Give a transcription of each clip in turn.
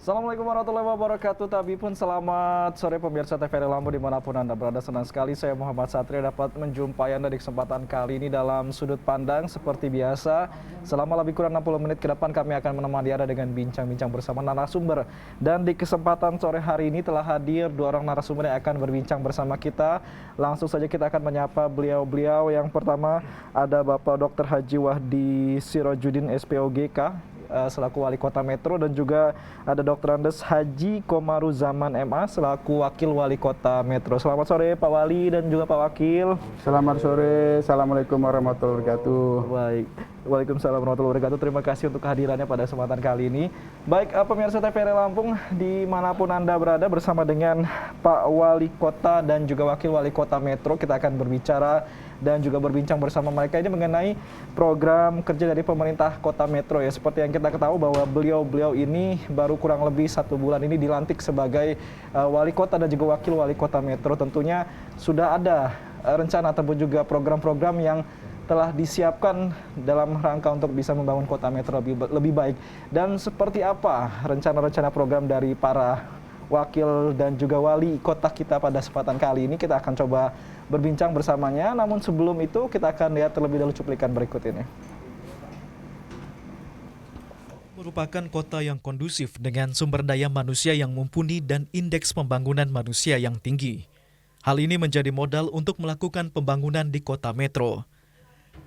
Assalamualaikum warahmatullahi wabarakatuh. Tabi pun selamat sore pemirsa TVRI Lampung dimanapun Anda berada. Senang sekali saya Muhammad Satria dapat menjumpai Anda di kesempatan kali ini dalam sudut pandang. Seperti biasa, selama lebih kurang 60 menit ke depan kami akan menemani Anda dengan bincang-bincang bersama narasumber. Dan di kesempatan sore hari ini telah hadir dua orang narasumber yang akan berbincang bersama kita. Langsung saja kita akan menyapa beliau-beliau. Yang pertama ada Bapak Dr. Haji Wahdi Sirojudin SPOGK selaku Wali Kota Metro, dan juga ada Dr. Andes Haji Komaru Zaman MA selaku Wakil Wali Kota Metro. Selamat sore Pak Wali dan juga Pak Wakil. Selamat sore, Assalamualaikum warahmatullahi wabarakatuh. Baik, Waalaikumsalam warahmatullahi wabarakatuh. Terima kasih untuk kehadirannya pada kesempatan kali ini. Baik, pemirsa TVRI Lampung dimanapun Anda berada, bersama dengan Pak Wali Kota dan juga Wakil Wali Kota Metro, kita akan berbicara dan juga berbincang bersama mereka ini mengenai program kerja dari pemerintah Kota Metro ya. Seperti yang kita ketahui bahwa beliau ini baru kurang lebih 1 bulan ini dilantik sebagai Wali Kota dan juga Wakil Wali Kota Metro. Tentunya sudah ada rencana ataupun juga program-program yang telah disiapkan dalam rangka untuk bisa membangun Kota Metro lebih baik. Dan seperti apa rencana-rencana program dari para wakil dan juga wali kota kita pada kesempatan kali ini, kita akan coba berbincang bersamanya. Namun sebelum itu kita akan lihat terlebih dahulu cuplikan berikut ini. Merupakan kota yang kondusif dengan sumber daya manusia yang mumpuni dan indeks pembangunan manusia yang tinggi. Hal ini menjadi modal untuk melakukan pembangunan di Kota Metro.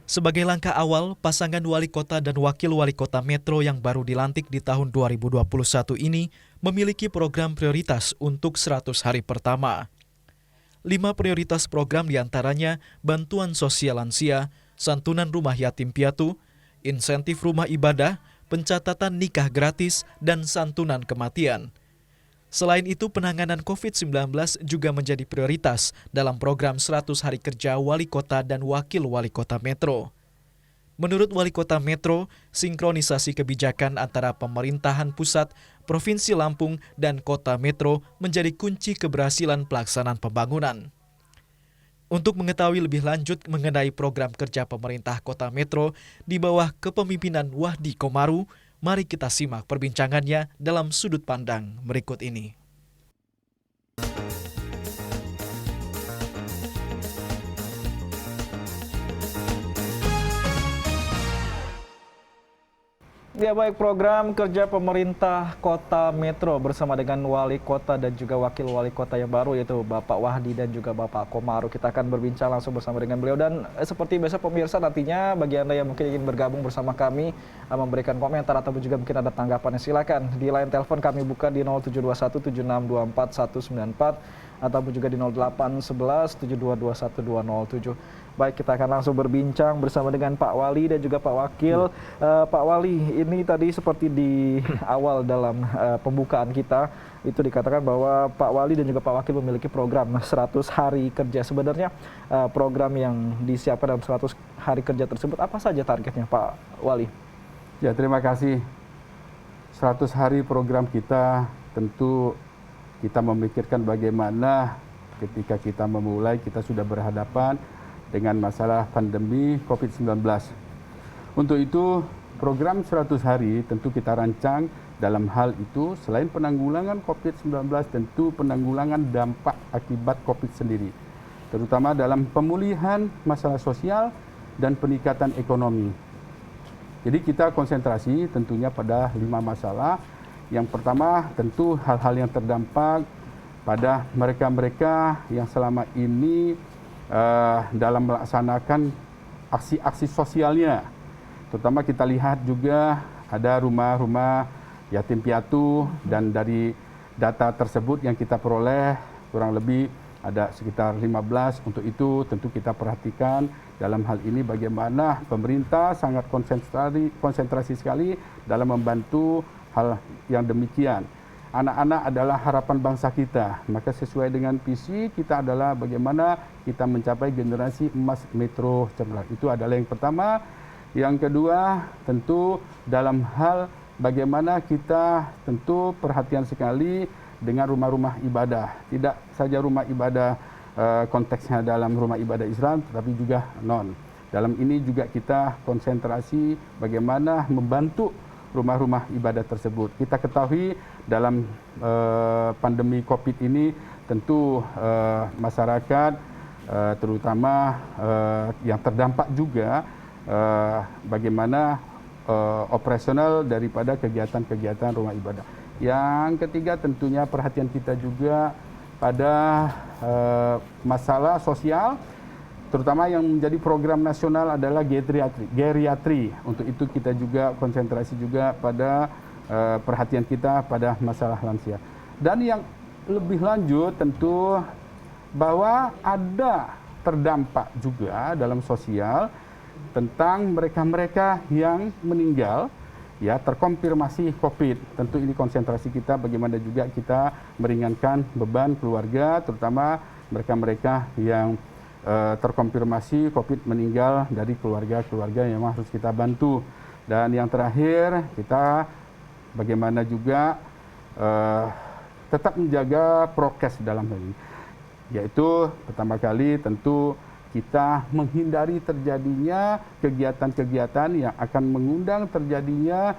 Sebagai langkah awal, pasangan wali kota dan wakil wali kota Metro yang baru dilantik di tahun 2021 ini memiliki program prioritas untuk 100 hari pertama. 5 prioritas program diantaranya bantuan sosial lansia, santunan rumah yatim piatu, insentif rumah ibadah, pencatatan nikah gratis, dan santunan kematian. Selain itu, penanganan COVID-19 juga menjadi prioritas dalam program 100 hari kerja wali kota dan wakil wali kota Metro. Menurut Wali Kota Metro, sinkronisasi kebijakan antara pemerintahan pusat, Provinsi Lampung, dan Kota Metro menjadi kunci keberhasilan pelaksanaan pembangunan. Untuk mengetahui lebih lanjut mengenai program kerja pemerintah Kota Metro di bawah kepemimpinan Wahdi Komaru, mari kita simak perbincangannya dalam sudut pandang berikut ini. Ya baik, program kerja pemerintah Kota Metro bersama dengan Wali Kota dan juga Wakil Wali Kota yang baru, yaitu Bapak Wahdi dan juga Bapak Komaru. Kita akan berbincang langsung bersama dengan beliau. Dan seperti biasa pemirsa, nantinya bagi Anda yang mungkin ingin bergabung bersama kami, memberikan komentar ataupun juga mungkin ada tanggapannya, silakan. Di line telepon kami buka di 0721 7624 194 ataupun juga di 0811 7221 207. Baik, kita akan langsung berbincang bersama dengan Pak Wali dan juga Pak Wakil. Pak Wali, ini tadi seperti di awal dalam pembukaan kita, itu dikatakan bahwa Pak Wali dan juga Pak Wakil memiliki program 100 hari kerja. Sebenarnya program yang disiapkan dalam 100 hari kerja tersebut, apa saja targetnya Pak Wali? Ya, terima kasih. 100 hari program kita, tentu kita memikirkan bagaimana ketika kita memulai, kita sudah berhadapan dengan masalah pandemi COVID-19. Untuk itu, program 100 hari tentu kita rancang dalam hal itu, selain penanggulangan COVID-19, tentu penanggulangan dampak akibat COVID sendiri, terutama dalam pemulihan masalah sosial dan peningkatan ekonomi. Jadi kita konsentrasi tentunya pada 5 masalah. Yang pertama tentu hal-hal yang terdampak pada mereka-mereka yang selama ini dalam melaksanakan aksi-aksi sosialnya. Terutama kita lihat juga ada rumah-rumah yatim piatu, dan dari data tersebut yang kita peroleh kurang lebih ada sekitar 15. Untuk itu tentu kita perhatikan dalam hal ini bagaimana pemerintah sangat konsentrasi sekali dalam membantu hal yang demikian. Anak-anak adalah harapan bangsa kita, maka sesuai dengan visi kita adalah bagaimana kita mencapai generasi emas Metro Cerdas. Itu adalah yang pertama. Yang kedua, tentu dalam hal bagaimana kita tentu perhatian sekali dengan rumah-rumah ibadah. Tidak saja rumah ibadah konteksnya dalam rumah ibadah Islam, tetapi juga non. Dalam ini juga kita konsentrasi bagaimana membantu rumah-rumah ibadah tersebut. Kita ketahui dalam pandemi COVID ini tentu masyarakat terutama yang terdampak juga bagaimana operasional daripada kegiatan-kegiatan rumah ibadah. Yang ketiga tentunya perhatian kita juga pada masalah sosial, terutama yang menjadi program nasional adalah geriatri. Untuk itu kita juga konsentrasi juga pada perhatian kita pada masalah lansia. Dan yang lebih lanjut tentu bahwa ada terdampak juga dalam sosial tentang mereka-mereka yang meninggal, ya, terkonfirmasi COVID. Tentu ini konsentrasi kita bagaimana juga kita meringankan beban keluarga, terutama mereka-mereka yang terkonfirmasi COVID meninggal dari keluarga-keluarga yang harus kita bantu. Dan yang terakhir, kita bagaimana juga tetap menjaga prokes dalam hal ini. Yaitu pertama kali tentu kita menghindari terjadinya kegiatan-kegiatan yang akan mengundang terjadinya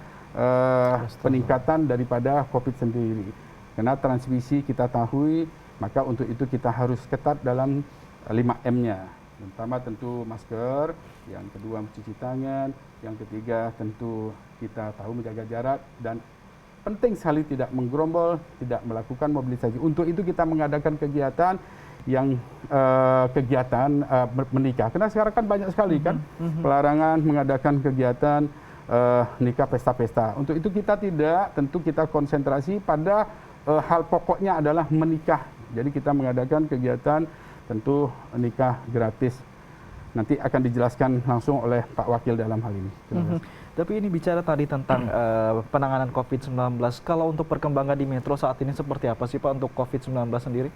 peningkatan daripada COVID sendiri. Karena transmisi kita tahu, maka untuk itu kita harus ketat dalam 5M-nya. Pertama tentu masker, yang kedua mencuci tangan, yang ketiga tentu kita tahu menjaga jarak, dan penting sekali tidak menggerombol, tidak melakukan mobilisasi. Untuk itu kita mengadakan kegiatan yang kegiatan menikah. Karena sekarang kan banyak sekali kan pelarangan mengadakan kegiatan nikah pesta-pesta. Untuk itu kita tentu kita konsentrasi pada hal pokoknya adalah menikah. Jadi kita mengadakan kegiatan tentu nikah gratis. Nanti akan dijelaskan langsung oleh Pak Wakil dalam hal ini. Tapi ini bicara tadi tentang penanganan COVID-19. Kalau untuk perkembangan di Metro saat ini seperti apa sih Pak untuk COVID-19 sendiri?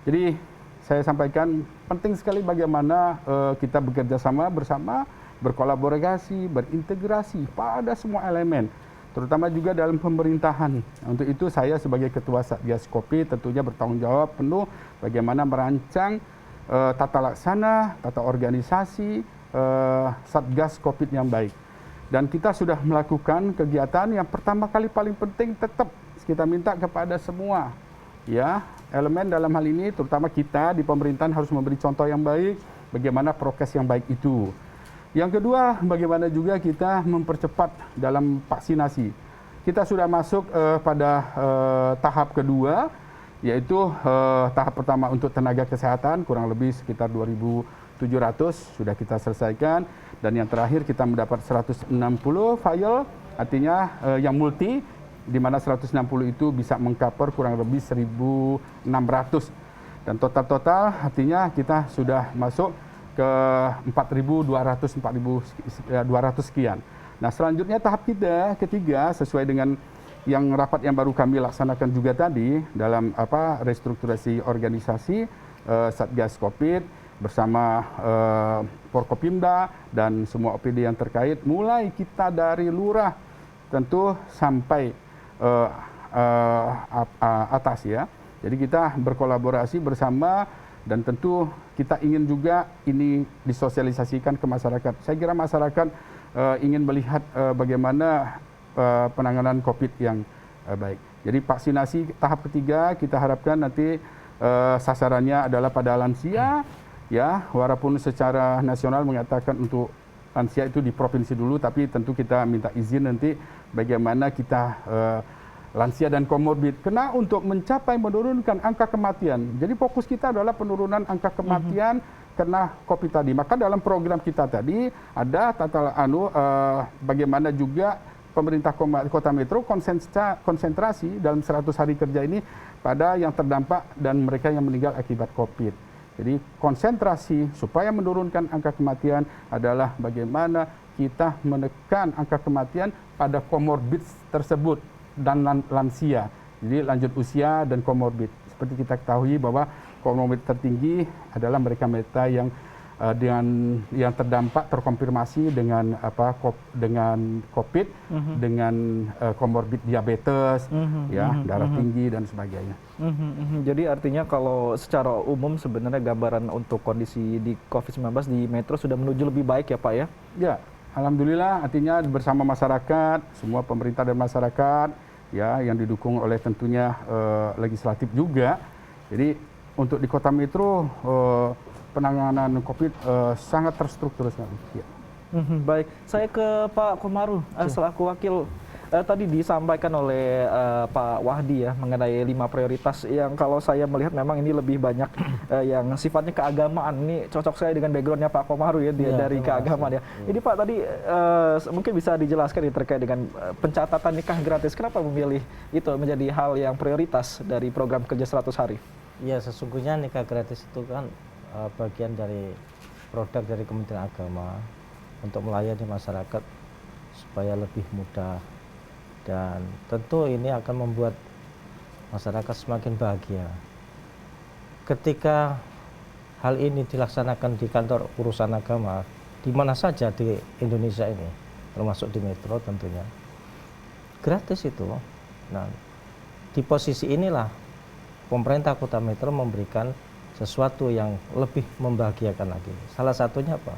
Jadi saya sampaikan penting sekali bagaimana kita bekerja sama bersama, berkolaborasi, berintegrasi pada semua elemen, terutama juga dalam pemerintahan. Untuk itu saya sebagai Ketua Satgas Covid tentunya bertanggung jawab penuh bagaimana merancang tata laksana, tata organisasi Satgas Covid yang baik. Dan kita sudah melakukan kegiatan yang pertama kali paling penting tetap kita minta kepada semua, ya, elemen dalam hal ini, terutama kita di pemerintahan harus memberi contoh yang baik, bagaimana prokes yang baik itu. Yang kedua, bagaimana juga kita mempercepat dalam vaksinasi. Kita sudah masuk pada tahap kedua, yaitu tahap pertama untuk tenaga kesehatan, kurang lebih sekitar 2.700 sudah kita selesaikan. Dan yang terakhir kita mendapat 160 file, artinya yang multi, di mana 160 itu bisa mengcover kurang lebih 1.600. Dan total artinya kita sudah masuk ke 4.200 sekian. Nah, selanjutnya tahap kita ketiga sesuai dengan yang rapat yang baru kami laksanakan juga tadi dalam restrukturasi organisasi Satgas Covid bersama Forkopimda dan semua OPD yang terkait, mulai kita dari lurah tentu sampai atas, ya. Jadi kita berkolaborasi bersama dan tentu kita ingin juga ini disosialisasikan ke masyarakat. Saya kira masyarakat ingin melihat bagaimana penanganan COVID yang baik. Jadi vaksinasi tahap ketiga kita harapkan nanti sasarannya adalah pada lansia, ya, walaupun secara nasional mengatakan untuk lansia itu di provinsi dulu, tapi tentu kita minta izin nanti bagaimana kita lansia dan komorbid. Karena untuk mencapai menurunkan angka kematian, jadi fokus kita adalah penurunan angka kematian karena COVID tadi. Maka dalam program kita tadi ada bagaimana juga pemerintah Kota Metro konsentrasi dalam 100 hari kerja ini pada yang terdampak dan mereka yang meninggal akibat COVID. Jadi konsentrasi supaya menurunkan angka kematian adalah bagaimana kita menekan angka kematian pada komorbid tersebut dan lansia. Jadi lanjut usia dan komorbid. Seperti kita ketahui bahwa komorbid tertinggi adalah mereka yang dengan yang terdampak terkonfirmasi dengan dengan COVID, dengan komorbid diabetes, ya darah tinggi dan sebagainya. Jadi artinya kalau secara umum sebenarnya gambaran untuk kondisi di COVID-19 di Metro sudah menuju lebih baik ya Pak ya? Ya, alhamdulillah artinya bersama masyarakat, semua pemerintah dan masyarakat ya yang didukung oleh tentunya legislatif juga. Jadi untuk di Kota Metro penanganan COVID sangat terstruktur sekali. Ya. Baik, saya ke Pak Komarul selaku wakil. Tadi disampaikan oleh Pak Wahdi ya mengenai 5 prioritas yang kalau saya melihat memang ini lebih banyak yang sifatnya keagamaan. Ini cocok saya dengan backgroundnya Pak Komarul ya, dari keagamaan ya. Jadi Pak tadi mungkin bisa dijelaskan terkait dengan pencatatan nikah gratis. Kenapa memilih itu menjadi hal yang prioritas dari program kerja 100 hari? Ya sesungguhnya nikah gratis itu kan bagian dari produk dari Kementerian Agama untuk melayani masyarakat supaya lebih mudah. Dan tentu ini akan membuat masyarakat semakin bahagia. Ketika hal ini dilaksanakan di kantor urusan agama, di mana saja di Indonesia ini, termasuk di Metro tentunya, gratis itu. Nah, di posisi inilah pemerintah Kota Metro memberikan sesuatu yang lebih membahagiakan lagi. Salah satunya apa?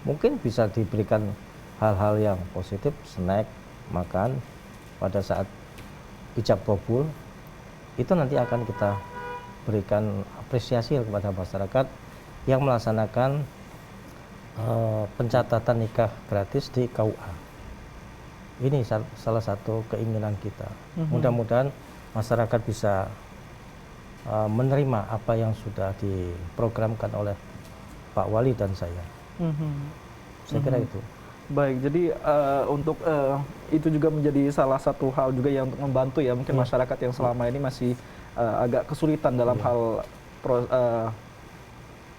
Mungkin bisa diberikan hal-hal yang positif, snack, makan, pada saat ijab kabul itu nanti akan kita berikan apresiasi kepada masyarakat yang melaksanakan pencatatan nikah gratis di KUA. Ini salah satu keinginan kita. Mudah-mudahan masyarakat bisa menerima apa yang sudah diprogramkan oleh Pak Wali dan saya. Saya kira itu. Baik, jadi untuk itu juga menjadi salah satu hal juga yang untuk membantu ya mungkin masyarakat yang selama ini masih agak kesulitan dalam hal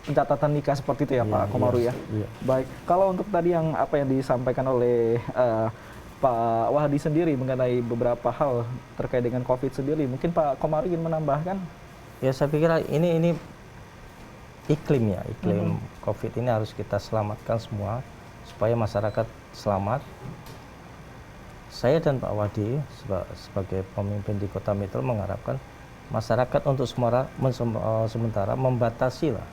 pencatatan nikah seperti itu ya Pak Komarul ya. Baik, kalau untuk tadi yang apa yang disampaikan oleh Pak Wahdi sendiri mengenai beberapa hal terkait dengan COVID sendiri, mungkin Pak Komarul ingin menambahkan? Ya saya pikir ini iklim ya, iklim COVID ini harus kita selamatkan semua supaya masyarakat selamat. Saya dan Pak Wahdi sebagai pemimpin di Kota Metro mengharapkan masyarakat untuk sementara membatasi lah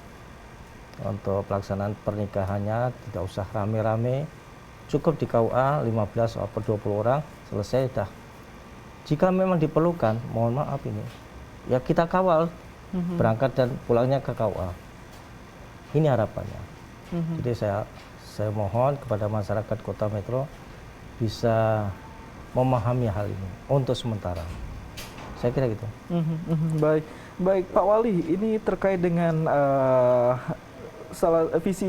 untuk pelaksanaan pernikahannya, tidak usah rame-rame, cukup di KUA 15 atau 20 orang selesai dah. Jika memang diperlukan, mohon maaf ini, ya kita kawal berangkat dan pulangnya ke KUA. Ini harapannya. Jadi saya mohon kepada masyarakat Kota Metro bisa memahami hal ini untuk sementara. Saya kira gitu. Baik Pak Wali, ini terkait dengan visi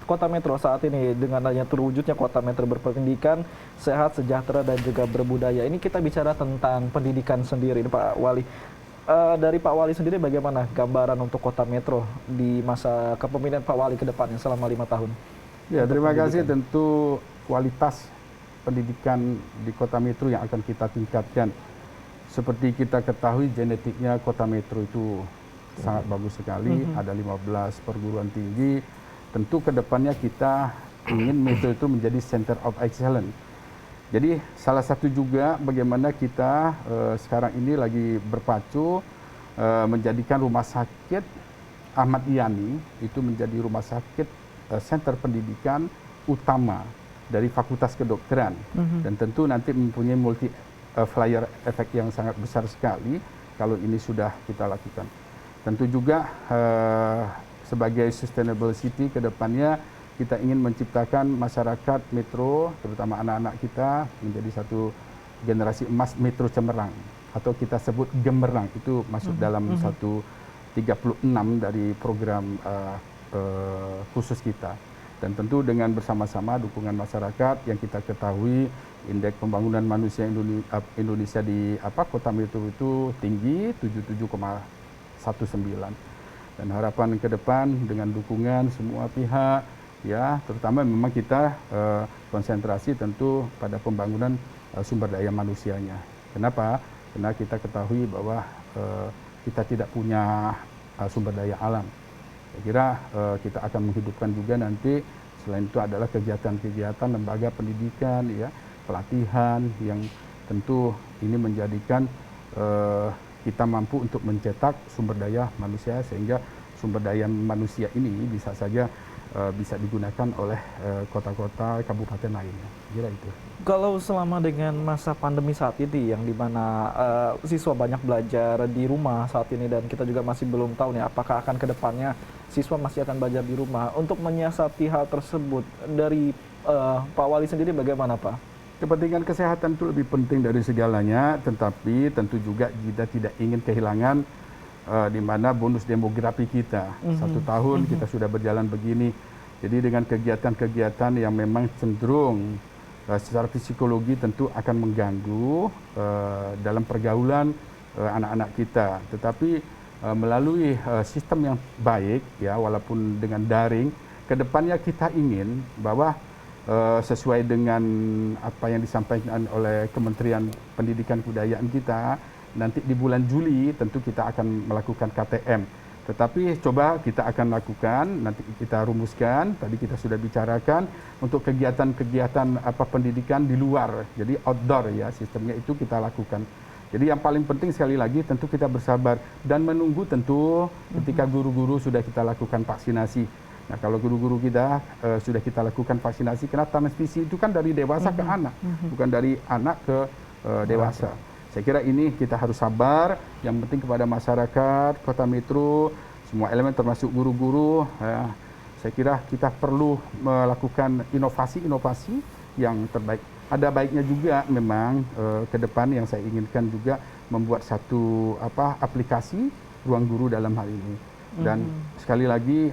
Kota Metro saat ini dengan adanya terwujudnya Kota Metro berpendidikan, sehat, sejahtera dan juga berbudaya. Ini kita bicara tentang pendidikan sendiri, Pak Wali. Dari Pak Wali sendiri bagaimana gambaran untuk Kota Metro di masa kepemimpinan Pak Wali ke depannya selama 5 tahun? Ya, terima kasih. Tentu kualitas pendidikan di Kota Metro yang akan kita tingkatkan. Seperti kita ketahui genetiknya Kota Metro itu sangat bagus sekali, ada 15 perguruan tinggi. Tentu ke depannya kita ingin Metro itu menjadi center of excellence. Jadi salah satu juga bagaimana kita sekarang ini lagi berpacu menjadikan rumah sakit Ahmad Yani itu menjadi rumah sakit center pendidikan utama dari Fakultas Kedokteran. Dan tentu nanti mempunyai multi flyer efek yang sangat besar sekali kalau ini sudah kita lakukan. Tentu juga sebagai sustainable city ke depannya kita ingin menciptakan masyarakat Metro, terutama anak-anak kita menjadi satu generasi emas Metro Cemerlang atau kita sebut Gemerlang. Itu masuk dalam 136 dari program khusus kita. Dan tentu dengan bersama-sama dukungan masyarakat yang kita ketahui indeks pembangunan manusia Indonesia di Kota Metro itu tinggi 77,19. Dan harapan ke depan dengan dukungan semua pihak ya, terutama memang kita konsentrasi tentu pada pembangunan sumber daya manusianya. Kenapa? Karena kita ketahui bahwa kita tidak punya sumber daya alam. Saya kira kita akan menghidupkan juga nanti selain itu adalah kegiatan-kegiatan lembaga pendidikan, ya, pelatihan yang tentu ini menjadikan kita mampu untuk mencetak sumber daya manusia sehingga sumber daya manusia ini bisa saja bisa digunakan oleh kota-kota kabupaten lainnya. Kira itu. Kalau selama dengan masa pandemi saat ini yang dimana siswa banyak belajar di rumah saat ini dan kita juga masih belum tahu nih apakah akan ke depannya siswa masih akan belajar di rumah. Untuk menyiasati hal tersebut dari Pak Wali sendiri bagaimana Pak? Kepentingan kesehatan itu lebih penting dari segalanya, tetapi tentu juga kita tidak ingin kehilangan di mana bonus demografi kita. 1 tahun kita sudah berjalan begini, jadi dengan kegiatan-kegiatan yang memang cenderung secara psikologi tentu akan mengganggu dalam pergaulan anak-anak kita. Tetapi melalui sistem yang baik, ya, walaupun dengan daring, kedepannya kita ingin bahwa sesuai dengan apa yang disampaikan oleh Kementerian Pendidikan Kebudayaan kita, nanti di bulan Juli tentu kita akan melakukan KTM. Tetapi coba kita akan lakukan, nanti kita rumuskan, tadi kita sudah bicarakan untuk kegiatan-kegiatan pendidikan di luar, jadi outdoor, ya, sistemnya itu kita lakukan. Jadi yang paling penting sekali lagi tentu kita bersabar dan menunggu tentu ketika guru-guru sudah kita lakukan vaksinasi. Nah, kalau guru-guru kita sudah kita lakukan vaksinasi, karena transmisi itu kan dari dewasa ke anak, bukan dari anak ke dewasa. Saya kira ini kita harus sabar, yang penting kepada masyarakat, kota metro, semua elemen termasuk guru-guru, saya kira kita perlu melakukan inovasi-inovasi yang terbaik. Ada baiknya juga memang ke depan yang saya inginkan juga membuat satu aplikasi ruang guru dalam hal ini. Dan sekali lagi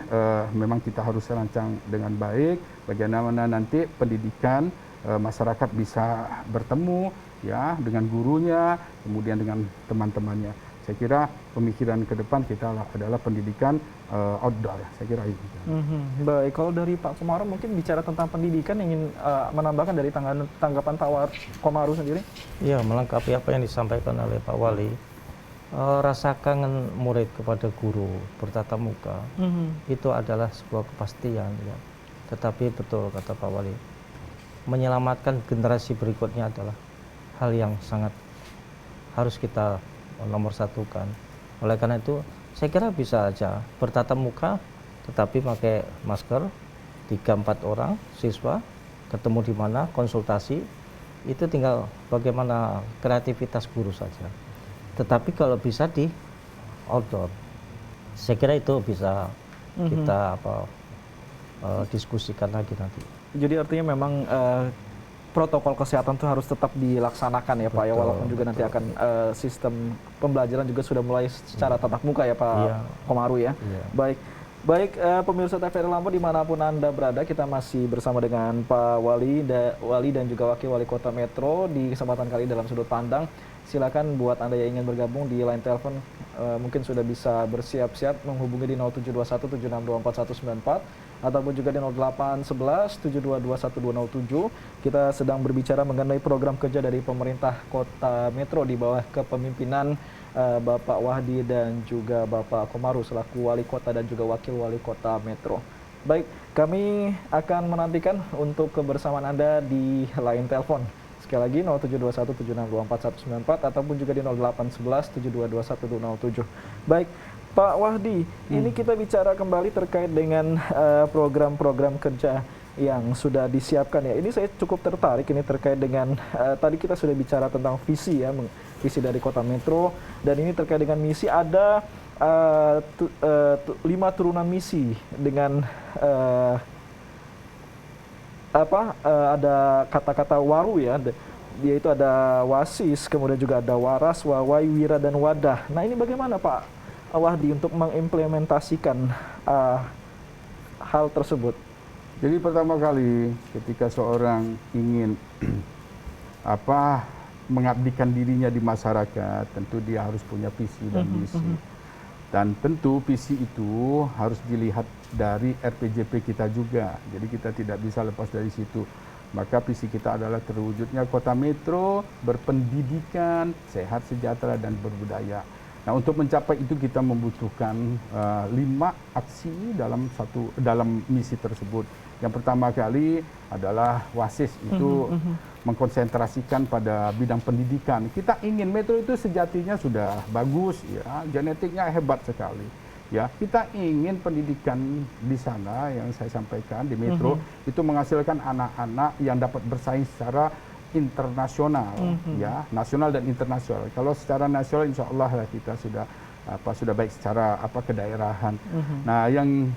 memang kita harus rancang dengan baik bagaimana nanti pendidikan masyarakat bisa bertemu, ya, dengan gurunya, kemudian dengan teman-temannya. Saya kira pemikiran ke depan kita adalah pendidikan outdoor. Saya kira itu. Baik, kalau dari Pak Komaru mungkin bicara tentang pendidikan, ingin menambahkan dari tanggapan Pak Komaru sendiri? Ya, melengkapi apa yang disampaikan oleh Pak Wali. Rasa kangen murid kepada guru bertatap muka itu adalah sebuah kepastian, ya. Tetapi betul kata Pak Wali, menyelamatkan generasi berikutnya adalah hal yang sangat harus kita nomor satukan. Oleh karena itu saya kira bisa aja bertatap muka tetapi pakai masker, 3-4 orang siswa ketemu di mana, konsultasi, itu tinggal bagaimana kreativitas guru saja. Tetapi kalau bisa di outdoor, saya kira itu bisa kita diskusikan lagi nanti. Jadi artinya memang protokol kesehatan itu harus tetap dilaksanakan, ya Pak, ya, walaupun juga nanti akan sistem pembelajaran juga sudah mulai secara tatap muka, ya Pak Komaru, ya. Baik, pemirsa TVRI Lampung dimanapun Anda berada, kita masih bersama dengan Pak Wali dan juga Wakil Wali Kota Metro di kesempatan kali dalam Sudut Pandang. Silakan buat Anda yang ingin bergabung di line telepon, mungkin sudah bisa bersiap-siap menghubungi di 072176249194 ataupun juga di 08117221 Kita sedang berbicara mengenai program kerja dari pemerintah Kota Metro di bawah kepemimpinan Bapak Wahdi dan juga Bapak Komaru selaku Wali Kota dan juga Wakil Wali Kota Metro. Baik, kami akan menantikan untuk kebersamaan Anda di line telepon. Sekali lagi 072176249194 ataupun juga di 08117221 Baik, Pak Wahdi, ini kita bicara kembali terkait dengan program-program kerja yang sudah disiapkan, ya. Ini saya cukup tertarik ini terkait dengan tadi kita sudah bicara tentang visi, ya, visi dari Kota Metro, dan ini terkait dengan misi. Ada 5 turunan misi dengan ada kata-kata waru, ya, yaitu ada wasis, kemudian juga ada waras, wawai, wira, dan wadah. Nah, ini bagaimana Pak Wahdi untuk mengimplementasikan hal tersebut? Jadi pertama kali ketika seorang ingin mengabdikan dirinya di masyarakat, tentu dia harus punya visi dan misi. Dan tentu visi itu harus dilihat dari RPJP kita juga. Jadi kita tidak bisa lepas dari situ. Maka visi kita adalah terwujudnya Kota Metro berpendidikan, sehat, sejahtera, dan berbudaya. Nah, untuk mencapai itu kita membutuhkan 5 aksi dalam misi tersebut. Yang pertama kali adalah WASIS itu mengkonsentrasikan pada bidang pendidikan. Kita ingin Metro itu sejatinya sudah bagus, ya, genetiknya hebat sekali. Ya, kita ingin pendidikan di sana yang saya sampaikan di Metro itu menghasilkan anak-anak yang dapat bersaing secara internasional, ya, nasional dan internasional. Kalau secara nasional, insya Allah kita sudah baik secara kedaerahan. Nah, yang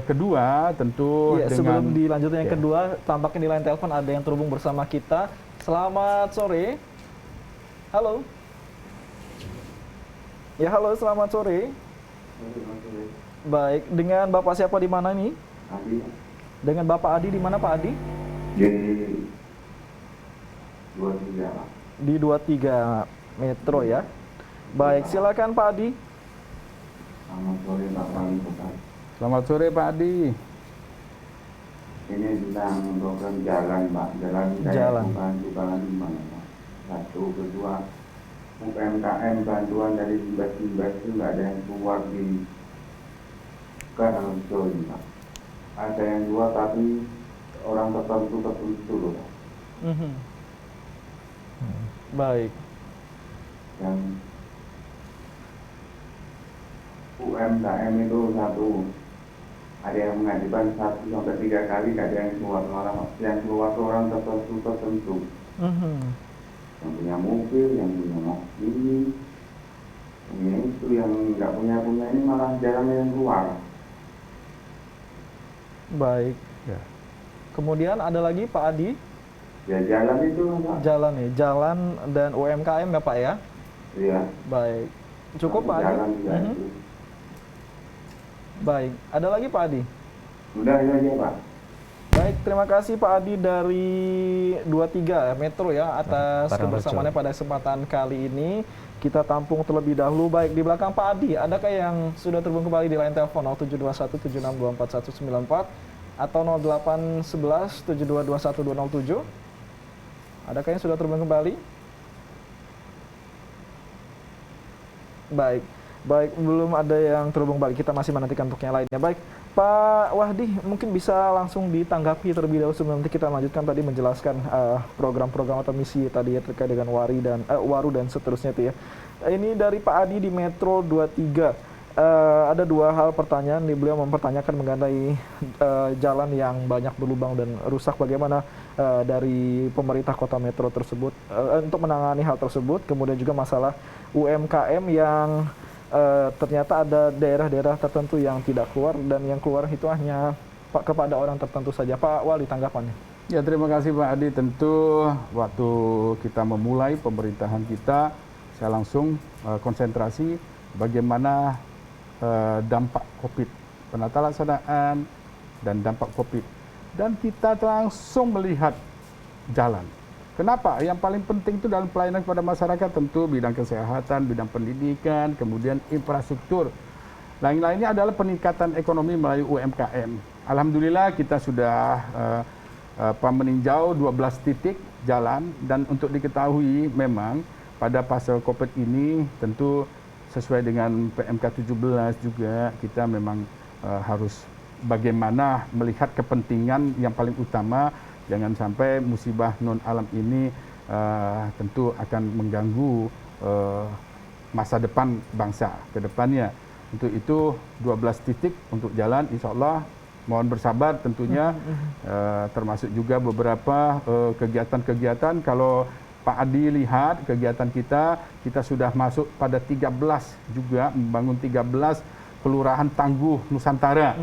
kedua tentu Ya, dengan sebelum dilanjutkan yang kedua, tampaknya di line telepon ada yang terhubung bersama kita. Selamat sore. Halo. Ya, halo, selamat sore. Baik, dengan Bapak siapa di mana nih? Adi, Dengan Bapak Adi di mana Pak Adi? jadi 23 Pak. Di 23 Metro ya. Baik, silakan Pak Adi. Selamat sore Pak Wali Kota. Selamat sore Pak Adi. Ini tentang program jalan Pak. Jalan Jalan. bukan di mana Pak. Satu, kedua, UMKM bantuan dari Simbas itu nggak ada yang keluar di Karawang ini Pak. Ada yang keluar tapi orang tertentu loh Pak. Baik. Yang UMKM itu satu, ada yang mengajukan 1 sampai 3 kali, nggak ada yang keluar, malah yang keluar tuh orang tertentu. Yang punya mobil, yang punya ini itu, yang nggak punya ini malah jarang yang keluar. Baik. Ya. Kemudian ada lagi Pak Adi, Ya jalan itu Pak. jalan nih, jalan dan UMKM ya Pak ya. Iya. Baik. Cukup Pak Adi? Jalan juga itu. Baik. Ada lagi Pak Adi? Udah ya Pak. Baik, terima kasih Pak Adi dari 23 Metro ya atas Barang kebersamaannya pada kesempatan kali ini. Kita tampung terlebih dahulu. Baik, di belakang Pak Adi, adakah yang sudah terhubung kembali di line telepon 0721762494 atau 08117221 Adakah yang sudah terhubung kembali? Baik, baik, belum ada yang terhubung kembali. Kita masih menantikan untuk yang lainnya. Baik, Pak Wahdi, mungkin bisa langsung ditanggapi terlebih dahulu sebelum nanti kita lanjutkan tadi menjelaskan program-program atau misi tadi ya terkait dengan Waru dan seterusnya itu ya. Ini dari Pak Adi di Metro 23. Ada 2 hal pertanyaan. Beliau mempertanyakan mengenai jalan yang banyak berlubang dan rusak. Bagaimana dari pemerintah kota Metro tersebut untuk menangani hal tersebut. Kemudian juga masalah UMKM yang ternyata ada daerah-daerah tertentu yang tidak keluar dan yang keluar itu hanya kepada orang tertentu saja. Pak Wali, tanggapannya? Ya, terima kasih Pak Adi. Tentu waktu kita memulai pemerintahan kita, saya langsung konsentrasi bagaimana dampak COVID, penata laksanaan dan dampak COVID. Dan kita langsung melihat jalan. Kenapa? Yang paling penting itu dalam pelayanan kepada masyarakat tentu bidang kesehatan, bidang pendidikan, kemudian infrastruktur. Lain-lainnya adalah peningkatan ekonomi melalui UMKM. Alhamdulillah kita sudah meninjau 12 titik jalan, dan untuk diketahui memang pada fase COVID ini tentu sesuai dengan PMK 17 juga kita memang harus bagaimana melihat kepentingan yang paling utama. Jangan sampai musibah non alam ini tentu akan mengganggu masa depan bangsa ke depannya. Untuk itu 12 titik untuk jalan, insya Allah mohon bersabar tentunya, termasuk juga beberapa kegiatan-kegiatan. Kalau Pak Adi lihat kegiatan kita sudah masuk pada 13 juga, membangun 13 Kelurahan Tangguh Nusantara.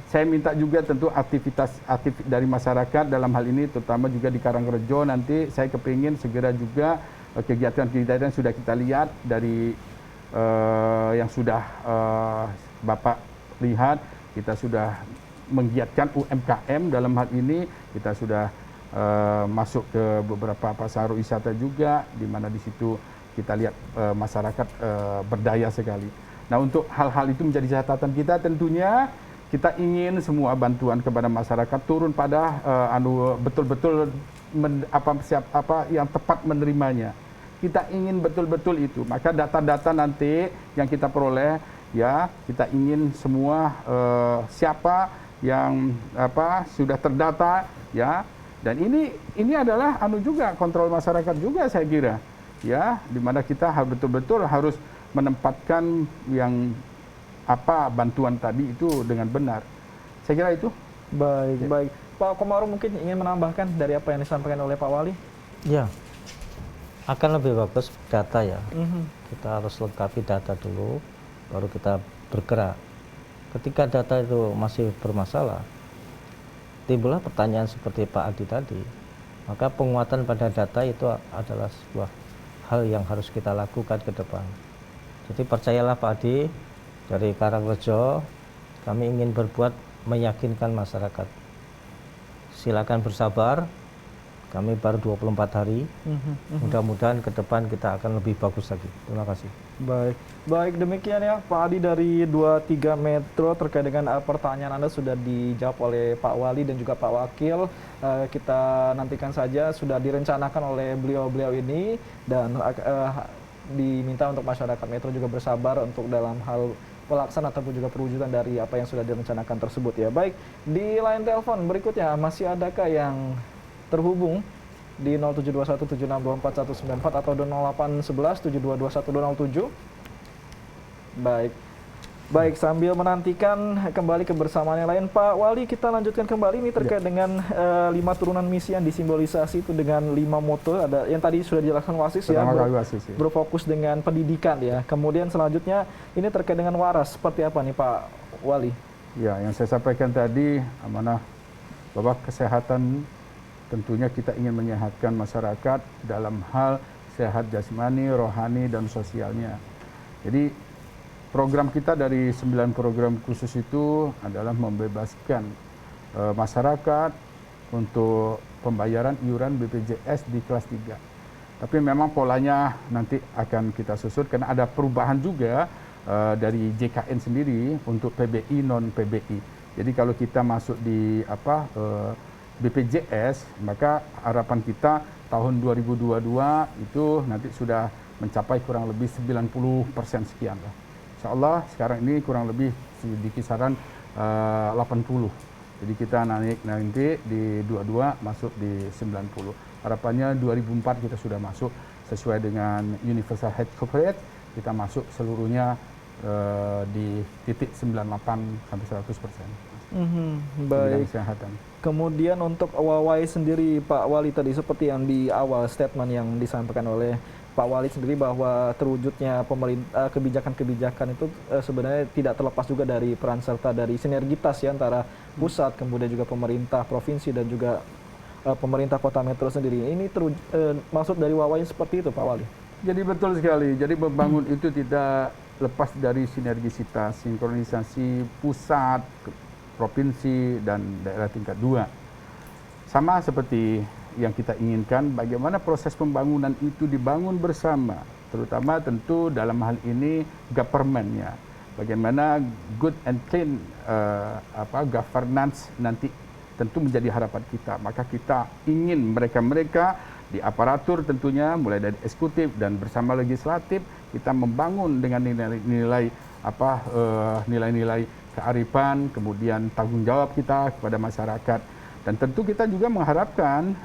Saya minta juga tentu aktivitas dari masyarakat dalam hal ini, terutama juga di Karangrejo nanti saya kepingin segera juga kegiatan-kegiatan yang sudah kita lihat dari yang sudah Bapak lihat, kita sudah menggiatkan UMKM dalam hal ini, kita sudah masuk ke beberapa pasar wisata juga, di mana di situ kita lihat masyarakat berdaya sekali. Nah, untuk hal-hal itu menjadi catatan kita, tentunya kita ingin semua bantuan kepada masyarakat turun pada betul-betul apa yang tepat menerimanya. Kita ingin betul-betul itu. Maka data-data nanti yang kita peroleh, ya kita ingin semua siapa yang sudah terdata, ya. Dan ini adalah juga kontrol masyarakat juga saya kira, ya, di mana kita betul-betul harus menempatkan yang bantuan tadi itu dengan benar. Saya kira itu. Baik, Ya. baik. Pak Komarudin mungkin ingin menambahkan dari apa yang disampaikan oleh Pak Wali? Ya, akan lebih bagus data ya. Mhm. Kita harus lengkapi data dulu, baru kita bergerak. Ketika data itu masih bermasalah, timbullah pertanyaan seperti Pak Adi tadi. Maka penguatan pada data itu adalah sebuah hal yang harus kita lakukan ke depan. Jadi percayalah Pak Adi, dari Karangrejo kami ingin berbuat meyakinkan masyarakat. Silakan bersabar, kami baru 24 hari. Mudah-mudahan ke depan kita akan lebih bagus lagi. Terima kasih. Baik, baik demikian ya Pak Adi dari 23 Metro terkait dengan pertanyaan Anda sudah dijawab oleh Pak Wali dan juga Pak Wakil. Kita nantikan saja, sudah direncanakan oleh beliau-beliau ini dan diminta untuk masyarakat Metro juga bersabar untuk dalam hal pelaksanaan ataupun juga perwujudan dari apa yang sudah direncanakan tersebut ya. Baik, di line telepon berikutnya masih adakah yang terhubung di 072176241194 atau 0811722107? Baik. Baik, sambil menantikan kembali kebersamaan yang lain, Pak Wali, kita lanjutkan kembali ini terkait dengan 5 turunan misi yang disimbolisasi itu dengan 5 moto. Ada yang tadi sudah dijelaskan Wasis ya, Wasis, ya. berfokus dengan pendidikan ya. Kemudian selanjutnya ini terkait dengan waras, seperti apa nih Pak Wali? Ya, yang saya sampaikan tadi, amanah bahwa kesehatan tentunya kita ingin menyehatkan masyarakat dalam hal sehat jasmani, rohani, dan sosialnya. Jadi program kita dari 9 program khusus itu adalah membebaskan masyarakat untuk pembayaran iuran BPJS di kelas 3. Tapi memang polanya nanti akan kita susut karena ada perubahan juga dari JKN sendiri untuk PBI non PBI. Jadi kalau kita masuk di BPJS, maka harapan kita tahun 2022 itu nanti sudah mencapai kurang lebih 90% sekian lah. Insya Allah sekarang ini kurang lebih di kisaran 80. Jadi kita naik nanti di 22 masuk di 90. Harapannya 2004 kita sudah masuk sesuai dengan Universal Health Coverage, kita masuk seluruhnya di titik 98 sampai 100%. Baik. Kesehatan. Kemudian untuk Wawai sendiri Pak Wali tadi seperti yang di awal statement yang disampaikan oleh Pak Wali sendiri bahwa terwujudnya pemerintah kebijakan-kebijakan itu sebenarnya tidak terlepas juga dari peran serta dari sinergitas ya antara pusat kemudian juga pemerintah provinsi dan juga pemerintah kota Metro sendiri. Ini maksud dari Wawai seperti itu Pak Wali. Jadi betul sekali. Jadi membangun itu tidak lepas dari sinergisitas, sinkronisasi pusat, provinsi dan daerah tingkat 2. Sama seperti yang kita inginkan, bagaimana proses pembangunan itu dibangun bersama, terutama tentu dalam hal ini government-nya. Bagaimana good and clean governance nanti tentu menjadi harapan kita. Maka kita ingin mereka-mereka di aparatur tentunya mulai dari eksekutif dan bersama legislatif kita membangun dengan nilai-nilai nilai-nilai kearifan, kemudian tanggung jawab kita kepada masyarakat. Dan tentu kita juga mengharapkan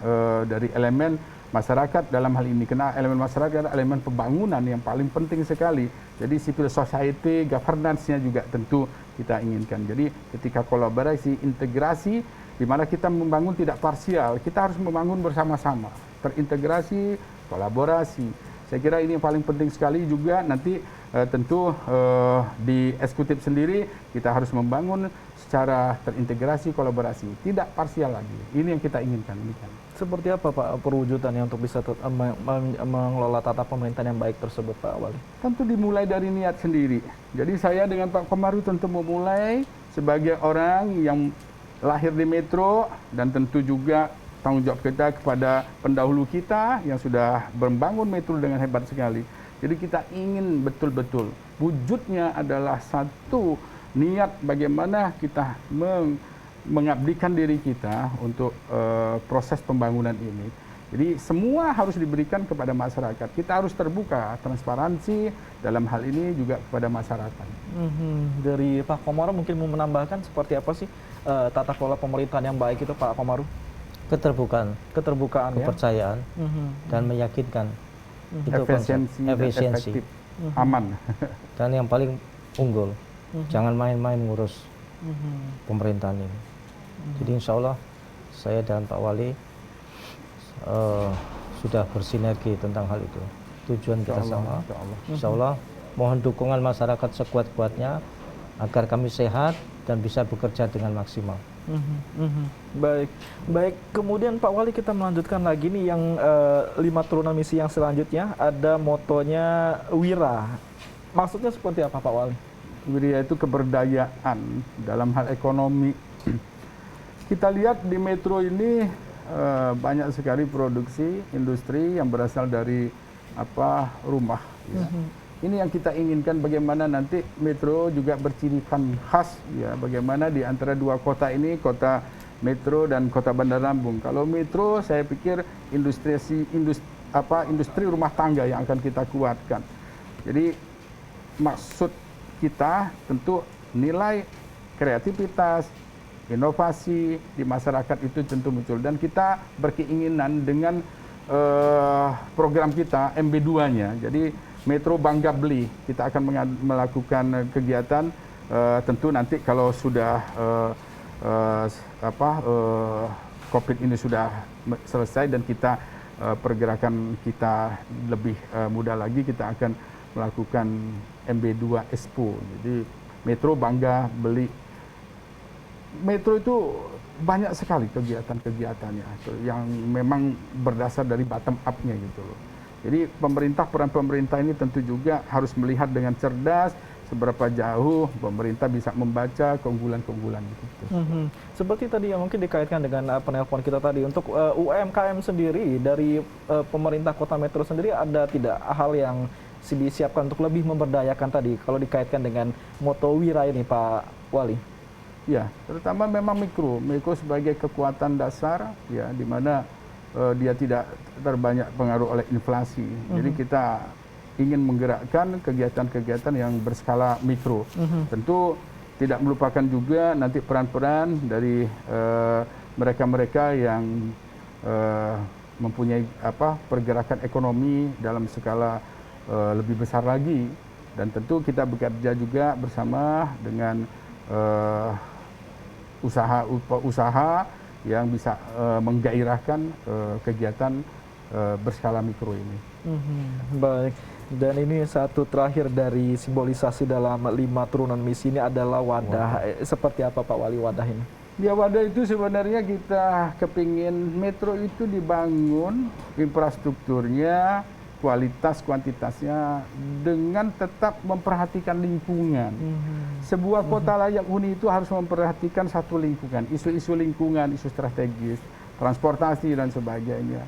dari elemen masyarakat dalam hal ini, karena elemen masyarakat adalah elemen pembangunan yang paling penting sekali. Jadi civil society, governance-nya juga tentu kita inginkan. Jadi ketika kolaborasi, integrasi, di mana kita membangun tidak parsial, kita harus membangun bersama-sama, terintegrasi, kolaborasi. Saya kira ini yang paling penting sekali juga nanti tentu di eksekutif sendiri kita harus membangun secara terintegrasi, kolaborasi, tidak parsial lagi. Ini yang kita inginkan. Seperti apa Pak perwujudannya untuk bisa mengelola tata pemerintahan yang baik tersebut Pak Wali? Tentu dimulai dari niat sendiri. Jadi saya dengan Pak Komarudin tentu memulai sebagai orang yang lahir di Metro dan tentu juga tanggung jawab kita kepada pendahulu kita yang sudah membangun Metro dengan hebat sekali. Jadi kita ingin betul-betul wujudnya adalah satu niat bagaimana kita mengabdikan diri kita untuk proses pembangunan ini. Jadi semua harus diberikan kepada masyarakat. Kita harus terbuka, transparansi dalam hal ini juga kepada masyarakat. Dari Pak Komaru mungkin mau menambahkan seperti apa sih tata kelola pemerintahan yang baik itu Pak Komaru? Keterbukaan, Keterbukaan ya. kepercayaan, dan meyakinkan. Itu Efisiensi, konsep. dan Efisiensi. efektif, aman. Dan yang paling unggul, jangan main-main ngurus pemerintahan ini. Jadi insya Allah saya dan Pak Wali sudah bersinergi tentang hal itu. Tujuan kita sama. Insya Allah mohon dukungan masyarakat sekuat-kuatnya agar kami sehat dan bisa bekerja dengan maksimal. Baik, baik. Kemudian Pak Wali kita melanjutkan lagi nih yang 5 turunan misi yang selanjutnya ada motonya Wira. Maksudnya seperti apa Pak Wali? Wira itu keberdayaan dalam hal ekonomi. Kita lihat di Metro ini banyak sekali produksi industri yang berasal dari rumah. Ya. Ini yang kita inginkan, bagaimana nanti Metro juga bercirikan khas ya, bagaimana di antara dua kota ini, kota Metro dan kota Bandar Lampung. Kalau Metro saya pikir industri rumah tangga yang akan kita kuatkan. Jadi maksud kita tentu nilai kreativitas, inovasi di masyarakat itu tentu muncul, dan kita berkeinginan dengan program kita MB2-nya. Jadi Metro Bangga Beli, kita akan melakukan kegiatan tentu nanti kalau sudah COVID ini sudah selesai dan kita pergerakan kita lebih mudah lagi, kita akan melakukan MB2 Expo. Jadi Metro Bangga Beli. Metro itu banyak sekali kegiatan-kegiatannya yang memang berdasar dari bottom up-nya gitu loh. Jadi peran pemerintah ini tentu juga harus melihat dengan cerdas seberapa jauh pemerintah bisa membaca keunggulan-keunggulan itu. Seperti tadi yang mungkin dikaitkan dengan penelpon kita tadi, untuk UMKM sendiri dari pemerintah Kota Metro sendiri ada tidak hal yang disiapkan untuk lebih memberdayakan tadi kalau dikaitkan dengan moto Wira ini Pak Wali? Ya, terutama memang mikro sebagai kekuatan dasar ya, di mana dia tidak terbanyak pengaruh oleh inflasi. Jadi kita ingin menggerakkan kegiatan-kegiatan yang berskala mikro. Tentu tidak melupakan juga nanti peran-peran dari mereka-mereka yang mempunyai pergerakan ekonomi dalam skala lebih besar lagi. Dan tentu kita bekerja juga bersama dengan usaha-usaha yang bisa menggairahkan kegiatan berskala mikro ini. Baik, dan ini satu terakhir dari simbolisasi dalam 5 turunan misi ini adalah wadah. Seperti apa Pak Wali wadah ini? Ya, wadah itu sebenarnya kita kepingin Metro itu dibangun infrastrukturnya, kualitas kuantitasnya dengan tetap memperhatikan lingkungan. Sebuah kota layak huni itu harus memperhatikan satu lingkungan, isu-isu lingkungan, isu strategis, transportasi dan sebagainya.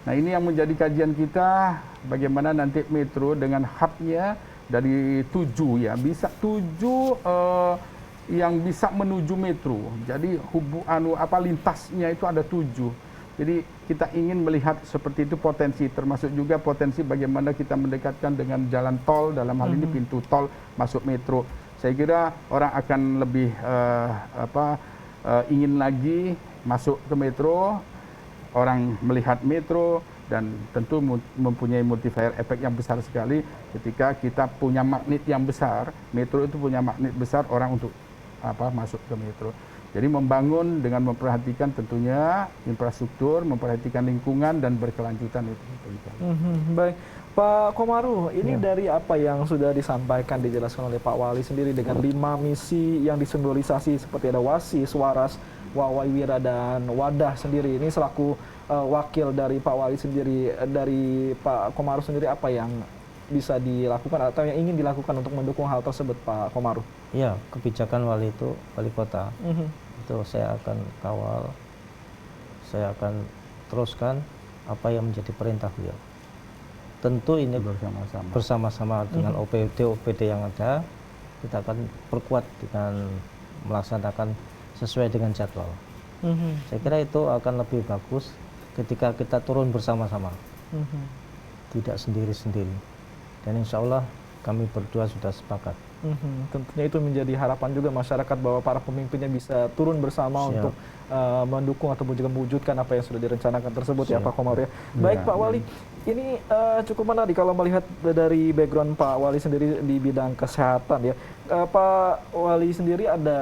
Nah, ini yang menjadi kajian kita, bagaimana nanti Metro dengan hubnya dari 7 ya, bisa 7 yang bisa menuju Metro. Jadi lintasnya itu ada 7. Jadi kita ingin melihat seperti itu potensi, termasuk juga potensi bagaimana kita mendekatkan dengan jalan tol, dalam hal ini pintu tol masuk Metro. Saya kira orang akan lebih ingin lagi masuk ke Metro, orang melihat Metro, dan tentu mempunyai multiplier efek yang besar sekali ketika kita punya magnet yang besar. Metro itu punya magnet besar orang untuk masuk ke Metro. Jadi membangun dengan memperhatikan tentunya infrastruktur, memperhatikan lingkungan dan berkelanjutan itu. Baik, Pak Komaru, ini dari apa yang sudah disampaikan, dijelaskan oleh Pak Wali sendiri dengan 5 misi yang disimbolisasi seperti ada Wasi, Waras, Wawai Wira dan Wadah sendiri. Ini selaku wakil dari Pak Wali sendiri, dari Pak Komaru sendiri, apa yang bisa dilakukan atau yang ingin dilakukan untuk mendukung hal tersebut Pak Komaru? Iya, kebijakan wali kota itu saya akan kawal, saya akan teruskan apa yang menjadi perintah beliau. Tentu ini bersama-sama dengan OPD yang ada, kita akan perkuat dengan melaksanakan sesuai dengan jadwal. Saya kira itu akan lebih bagus ketika kita turun bersama-sama, tidak sendiri-sendiri. Dan insya Allah kami berdua sudah sepakat. Tentunya itu menjadi harapan juga masyarakat bahwa para pemimpinnya bisa turun bersama Siap. untuk mendukung ataupun juga mewujudkan apa yang sudah direncanakan tersebut ya Siap. Pak Komarudin. Baik Pak Wali, ini cukup menarik kalau melihat dari background Pak Wali sendiri di bidang kesehatan ya. Pak Wali sendiri ada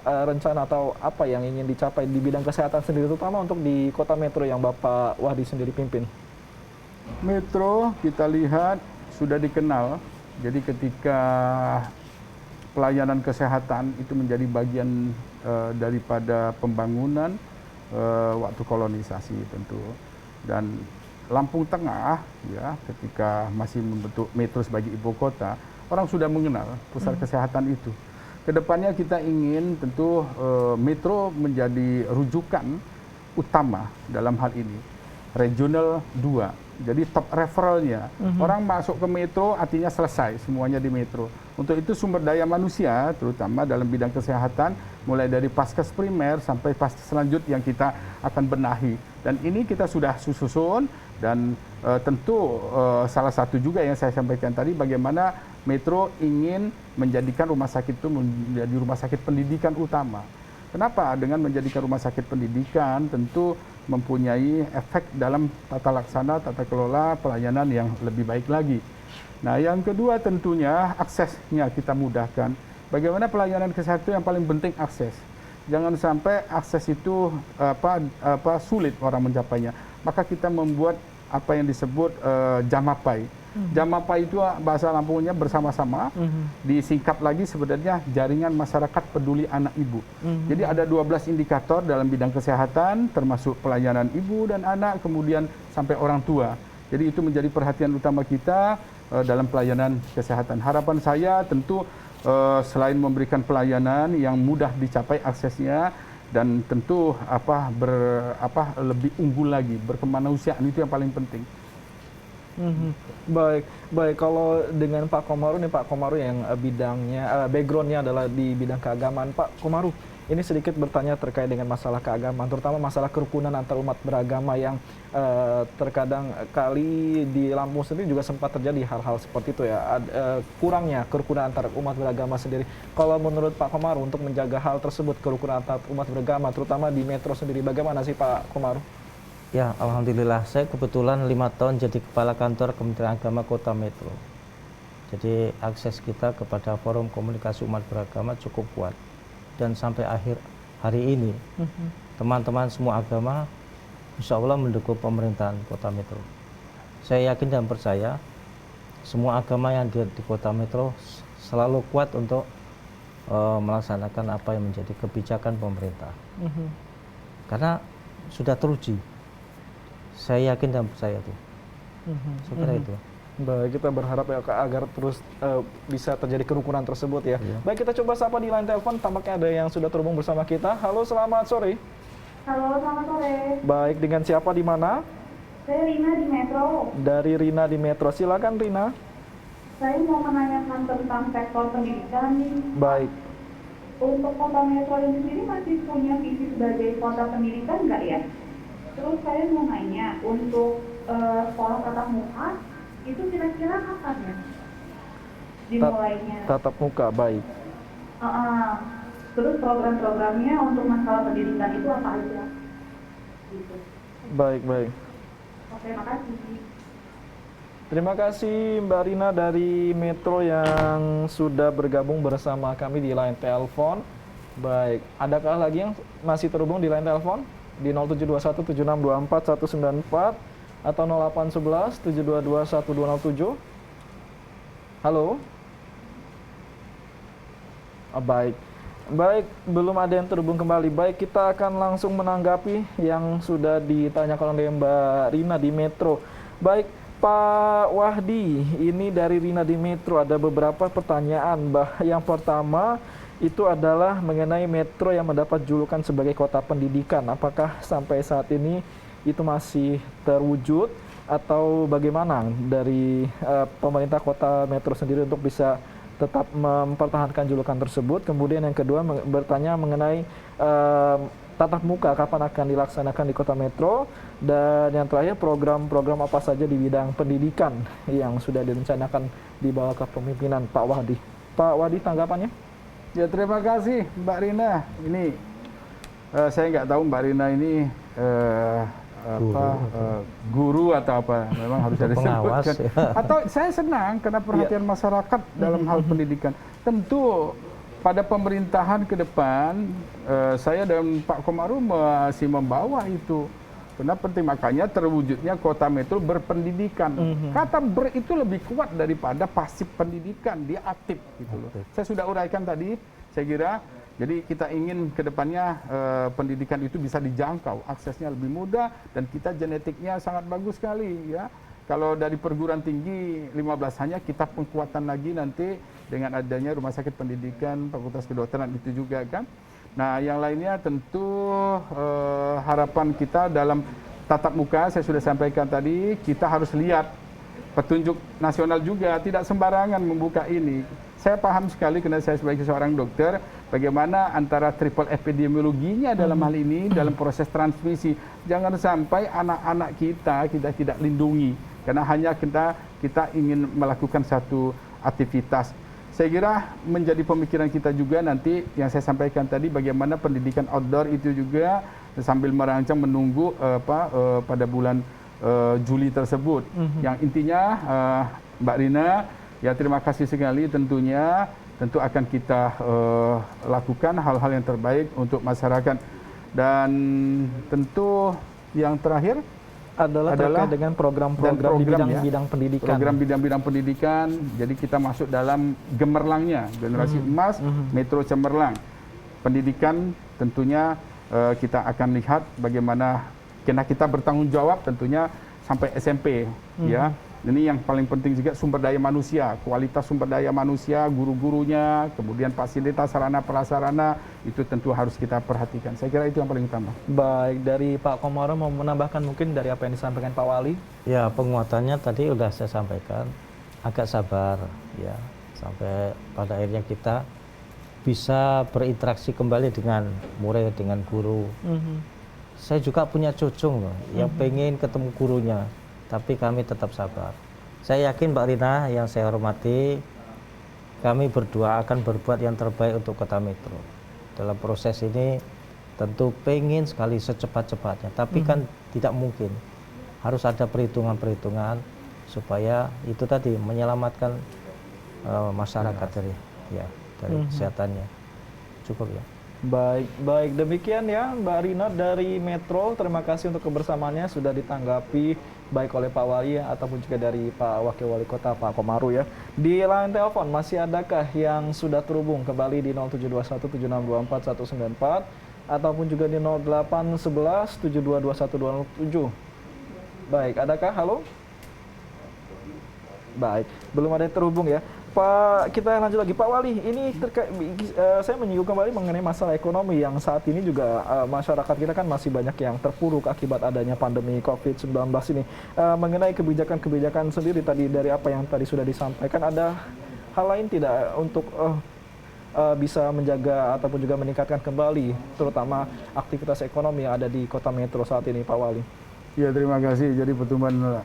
rencana atau apa yang ingin dicapai di bidang kesehatan sendiri, terutama untuk di Kota Metro yang Bapak Wahdi sendiri pimpin? Metro kita lihat sudah dikenal. Jadi ketika pelayanan kesehatan itu menjadi bagian daripada pembangunan waktu kolonisasi tentu. Dan Lampung Tengah ya ketika masih membentuk Metro sebagai ibu kota, orang sudah mengenal pusat kesehatan itu. Kedepannya kita ingin tentu Metro menjadi rujukan utama dalam hal ini. Regional 2. Jadi top referralnya, orang masuk ke Metro artinya selesai semuanya di Metro. Untuk itu sumber daya manusia, terutama dalam bidang kesehatan, mulai dari paskes primer sampai paskes selanjut yang kita akan benahi. Dan ini kita sudah susun dan tentu salah satu juga yang saya sampaikan tadi, bagaimana Metro ingin menjadikan rumah sakit itu menjadi rumah sakit pendidikan utama. Kenapa? Dengan menjadikan rumah sakit pendidikan tentu mempunyai efek dalam tata laksana, tata kelola pelayanan yang lebih baik lagi. Nah, yang kedua tentunya aksesnya kita mudahkan. Bagaimana pelayanan kesehatan yang paling penting akses. Jangan sampai akses itu sulit orang mencapainya. Maka kita membuat apa yang disebut Jamapai. Jamapai itu bahasa Lampungnya bersama-sama, disingkat lagi sebenarnya Jaringan Masyarakat Peduli Anak Ibu. Jadi ada 12 indikator dalam bidang kesehatan, termasuk pelayanan ibu dan anak, kemudian sampai orang tua. Jadi itu menjadi perhatian utama kita dalam pelayanan kesehatan. Harapan saya tentu selain memberikan pelayanan yang mudah dicapai aksesnya, dan tentu lebih unggul lagi, berkemanusiaan itu yang paling penting. Baik. Kalau dengan Pak Komaru nih, Pak Komaru yang bidangnya, backgroundnya adalah di bidang keagamaan. Pak Komaru, ini sedikit bertanya terkait dengan masalah keagamaan, terutama masalah kerukunan antar umat beragama yang terkadang kali di Lampung sendiri juga sempat terjadi hal-hal seperti itu ya. Kurangnya kerukunan antar umat beragama sendiri. Kalau menurut Pak Komaru untuk menjaga hal tersebut, kerukunan antar umat beragama, terutama di Metro sendiri, bagaimana sih Pak Komaru? Ya, alhamdulillah saya kebetulan 5 tahun jadi kepala kantor Kementerian Agama Kota Metro. Jadi akses kita kepada forum komunikasi umat beragama cukup kuat. Dan sampai akhir hari ini teman-teman semua agama insya Allah mendukung pemerintahan Kota Metro. Saya yakin dan percaya semua agama yang di Kota Metro selalu kuat untuk melaksanakan apa yang menjadi kebijakan pemerintah. Karena sudah teruji. Saya yakin dan percaya itu. Saya kira itu. Baik, kita berharap ya agar terus bisa terjadi kerukunan tersebut ya. Baik, kita coba sapa di line telepon. Tampaknya ada yang sudah terhubung bersama kita. Halo, selamat sore. Halo, selamat sore. Baik, dengan siapa di mana? Saya Rina di Metro. Dari Rina di Metro. Silakan Rina. Saya mau menanyakan tentang sektor pendidikan. Baik. Untuk Kota Metro ini sendiri masih punya visi sebagai kota pendidikan nggak ya? Terus saya mau nanya, untuk sekolah tatap muka, itu kira-kira kapan ya dimulainya? Tatap muka, baik. Terus program-programnya untuk masalah pendidikan itu apa aja? Gitu. Baik. Oke, makasih. Terima kasih Mbak Rina dari Metro yang sudah bergabung bersama kami di line telepon. Baik, adakah lagi yang masih terhubung di line telepon? Di 07217624 atau 0811722107. Halo. Baik, belum ada yang terhubung kembali. Baik, kita akan langsung menanggapi yang sudah ditanyakan oleh Mbak Rina di Metro. Baik, Pak Wahdi, ini dari Rina di Metro ada beberapa pertanyaan. Yang pertama itu adalah mengenai Metro yang mendapat julukan sebagai kota pendidikan. Apakah sampai saat ini itu masih terwujud atau bagaimana dari pemerintah kota Metro sendiri untuk bisa tetap mempertahankan julukan tersebut? Kemudian yang kedua bertanya mengenai tatap muka kapan akan dilaksanakan di Kota Metro, dan yang terakhir program-program apa saja di bidang pendidikan yang sudah direncanakan di bawah kepemimpinan Pak Wadi. Pak Wadi, tanggapannya? Ya, terima kasih Mbak Rina. Ini saya nggak tahu Mbak Rina ini guru atau apa, memang harus ada Pengawas, disebutkan. ya. Atau saya senang karena perhatian masyarakat dalam hal pendidikan. Tentu pada pemerintahan ke depan, saya dan Pak Komaruf masih membawa itu. Karena penting, makanya terwujudnya Kota Metro berpendidikan. Kata ber itu lebih kuat daripada pasif pendidikan, dia aktif gitu loh. Saya sudah uraikan tadi, saya kira. Jadi kita ingin ke depannya pendidikan itu bisa dijangkau, aksesnya lebih mudah, dan kita genetiknya sangat bagus sekali ya. Kalau dari perguruan tinggi 15 hanya kita penguatan lagi nanti dengan adanya rumah sakit pendidikan, fakultas kedokteran itu juga kan. Nah, yang lainnya tentu harapan kita dalam tatap muka, saya sudah sampaikan tadi, kita harus lihat petunjuk nasional juga, tidak sembarangan membuka ini. Saya paham sekali karena saya sebagai seorang dokter, bagaimana antara triple epidemiologinya dalam hal ini, dalam proses transmisi. Jangan sampai anak-anak kita tidak lindungi, karena hanya kita ingin melakukan satu aktivitas. Saya kira menjadi pemikiran kita juga nanti yang saya sampaikan tadi, bagaimana pendidikan outdoor itu juga sambil merancang menunggu pada bulan Juli tersebut. Yang intinya Mbak Rina, ya terima kasih sekali tentunya, tentu akan kita lakukan hal-hal yang terbaik untuk masyarakat. Dan tentu yang terakhir adalah terkait dengan program-program di bidang pendidikan. Program bidang-bidang pendidikan, jadi kita masuk dalam gemerlangnya, generasi emas, Metro Cemerlang. Pendidikan tentunya kita akan lihat bagaimana kita bertanggung jawab tentunya sampai SMP ya. Ini yang paling penting juga sumber daya manusia, kualitas sumber daya manusia, guru-gurunya, kemudian fasilitas sarana prasarana itu tentu harus kita perhatikan. Saya kira itu yang paling utama. Baik, dari Pak Komaruf mau menambahkan mungkin dari apa yang disampaikan Pak Wali? Ya, penguatannya tadi sudah saya sampaikan, agak sabar ya, sampai pada akhirnya kita bisa berinteraksi kembali dengan murid, dengan guru. Saya juga punya cucung loh, yang pengen ketemu gurunya, tapi kami tetap sabar. Saya yakin Mbak Rina yang saya hormati, kami berdua akan berbuat yang terbaik untuk Kota Metro. Dalam proses ini tentu pengen sekali secepat-cepatnya, tapi kan tidak mungkin. Harus ada perhitungan-perhitungan supaya itu tadi menyelamatkan masyarakat dari kesehatannya. Cukup ya. Baik, demikian ya Mbak Rina dari Metro. Terima kasih untuk kebersamaannya, sudah ditanggapi baik oleh Pak Wali ataupun juga dari Pak Wakil Wali Kota Pak Komaruf ya. Di line telepon masih adakah yang sudah terhubung kembali di 07217624 ataupun juga di 0811722127. Baik, adakah? Halo? Baik, belum ada yang terhubung ya. Pak, kita lanjut lagi. Pak Wali, ini saya menyinggung kembali mengenai masalah ekonomi yang saat ini juga masyarakat kita kan masih banyak yang terpuruk akibat adanya pandemi COVID-19 ini. Mengenai kebijakan-kebijakan sendiri tadi dari apa yang tadi sudah disampaikan, ada hal lain tidak untuk bisa menjaga ataupun juga meningkatkan kembali terutama aktivitas ekonomi yang ada di Kota Metro saat ini, Pak Wali? Ya, terima kasih. Jadi pertumbuhan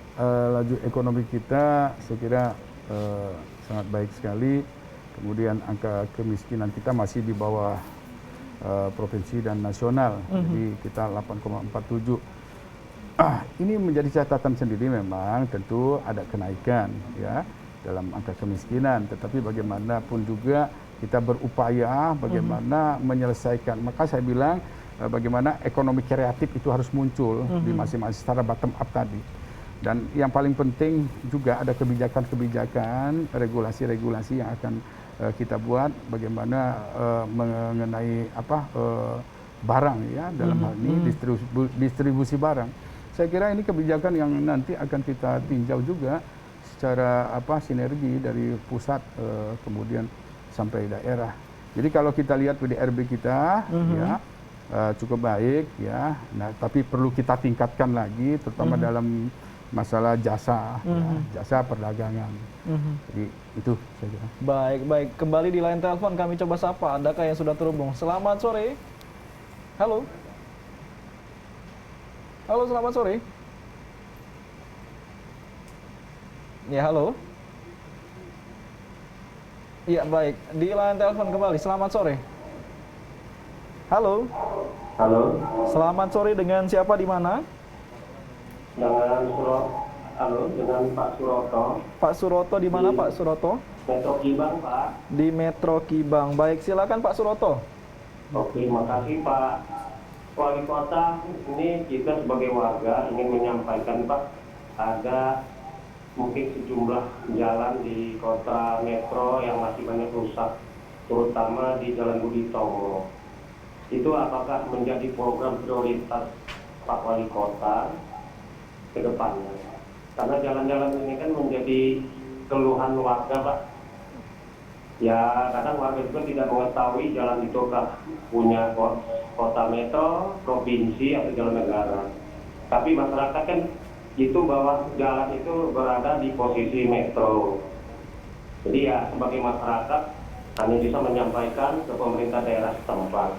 laju ekonomi kita saya kira sangat baik sekali. Kemudian angka kemiskinan kita masih di bawah provinsi dan nasional. Jadi kita 8,47. Ini menjadi catatan sendiri, memang tentu ada kenaikan ya dalam angka kemiskinan, tetapi bagaimanapun juga kita berupaya bagaimana menyelesaikan. Maka saya bilang bagaimana ekonomi kreatif itu harus muncul di masing-masing secara bottom up tadi. Dan yang paling penting juga ada kebijakan-kebijakan, regulasi-regulasi yang akan kita buat bagaimana mengenai barang ya, dalam hal ini distribusi barang. Saya kira ini kebijakan yang nanti akan kita tinjau juga secara sinergi dari pusat kemudian sampai daerah. Jadi kalau kita lihat PDRB kita ya cukup baik ya. Nah, tapi perlu kita tingkatkan lagi terutama dalam masalah jasa, jasa perdagangan. Jadi itu saya kira. Baik. Kembali di line telepon kami coba sapa. Adakah yang sudah terhubung? Selamat sore. Halo. Halo, selamat sore. Ya, halo. Iya, baik. Di line telepon kembali. Selamat sore. Halo. Halo, Selamat sore, dengan siapa di mana? dengan Pak Suroto, Pak Suroto di mana, Pak Suroto? Metro Kibang, Pak. Di Metro Kibang. Baik, silakan Pak Suroto. Oke, makasih Pak Wali Kota. Ini kita sebagai warga ingin menyampaikan Pak, ada mungkin sejumlah jalan di kota Metro yang masih banyak rusak, terutama di Jalan Budi Tomo. Itu apakah menjadi program prioritas Pak Wali Kota ke depannya? Karena jalan-jalan ini kan menjadi keluhan warga, Pak. Ya, kadang warga juga tidak mengetahui jalan itu punya kota metro, provinsi, atau jalan negara. Tapi masyarakat kan itu bahwa jalan itu berada di posisi metro. Jadi ya, sebagai masyarakat hanya bisa menyampaikan ke pemerintah daerah setempat.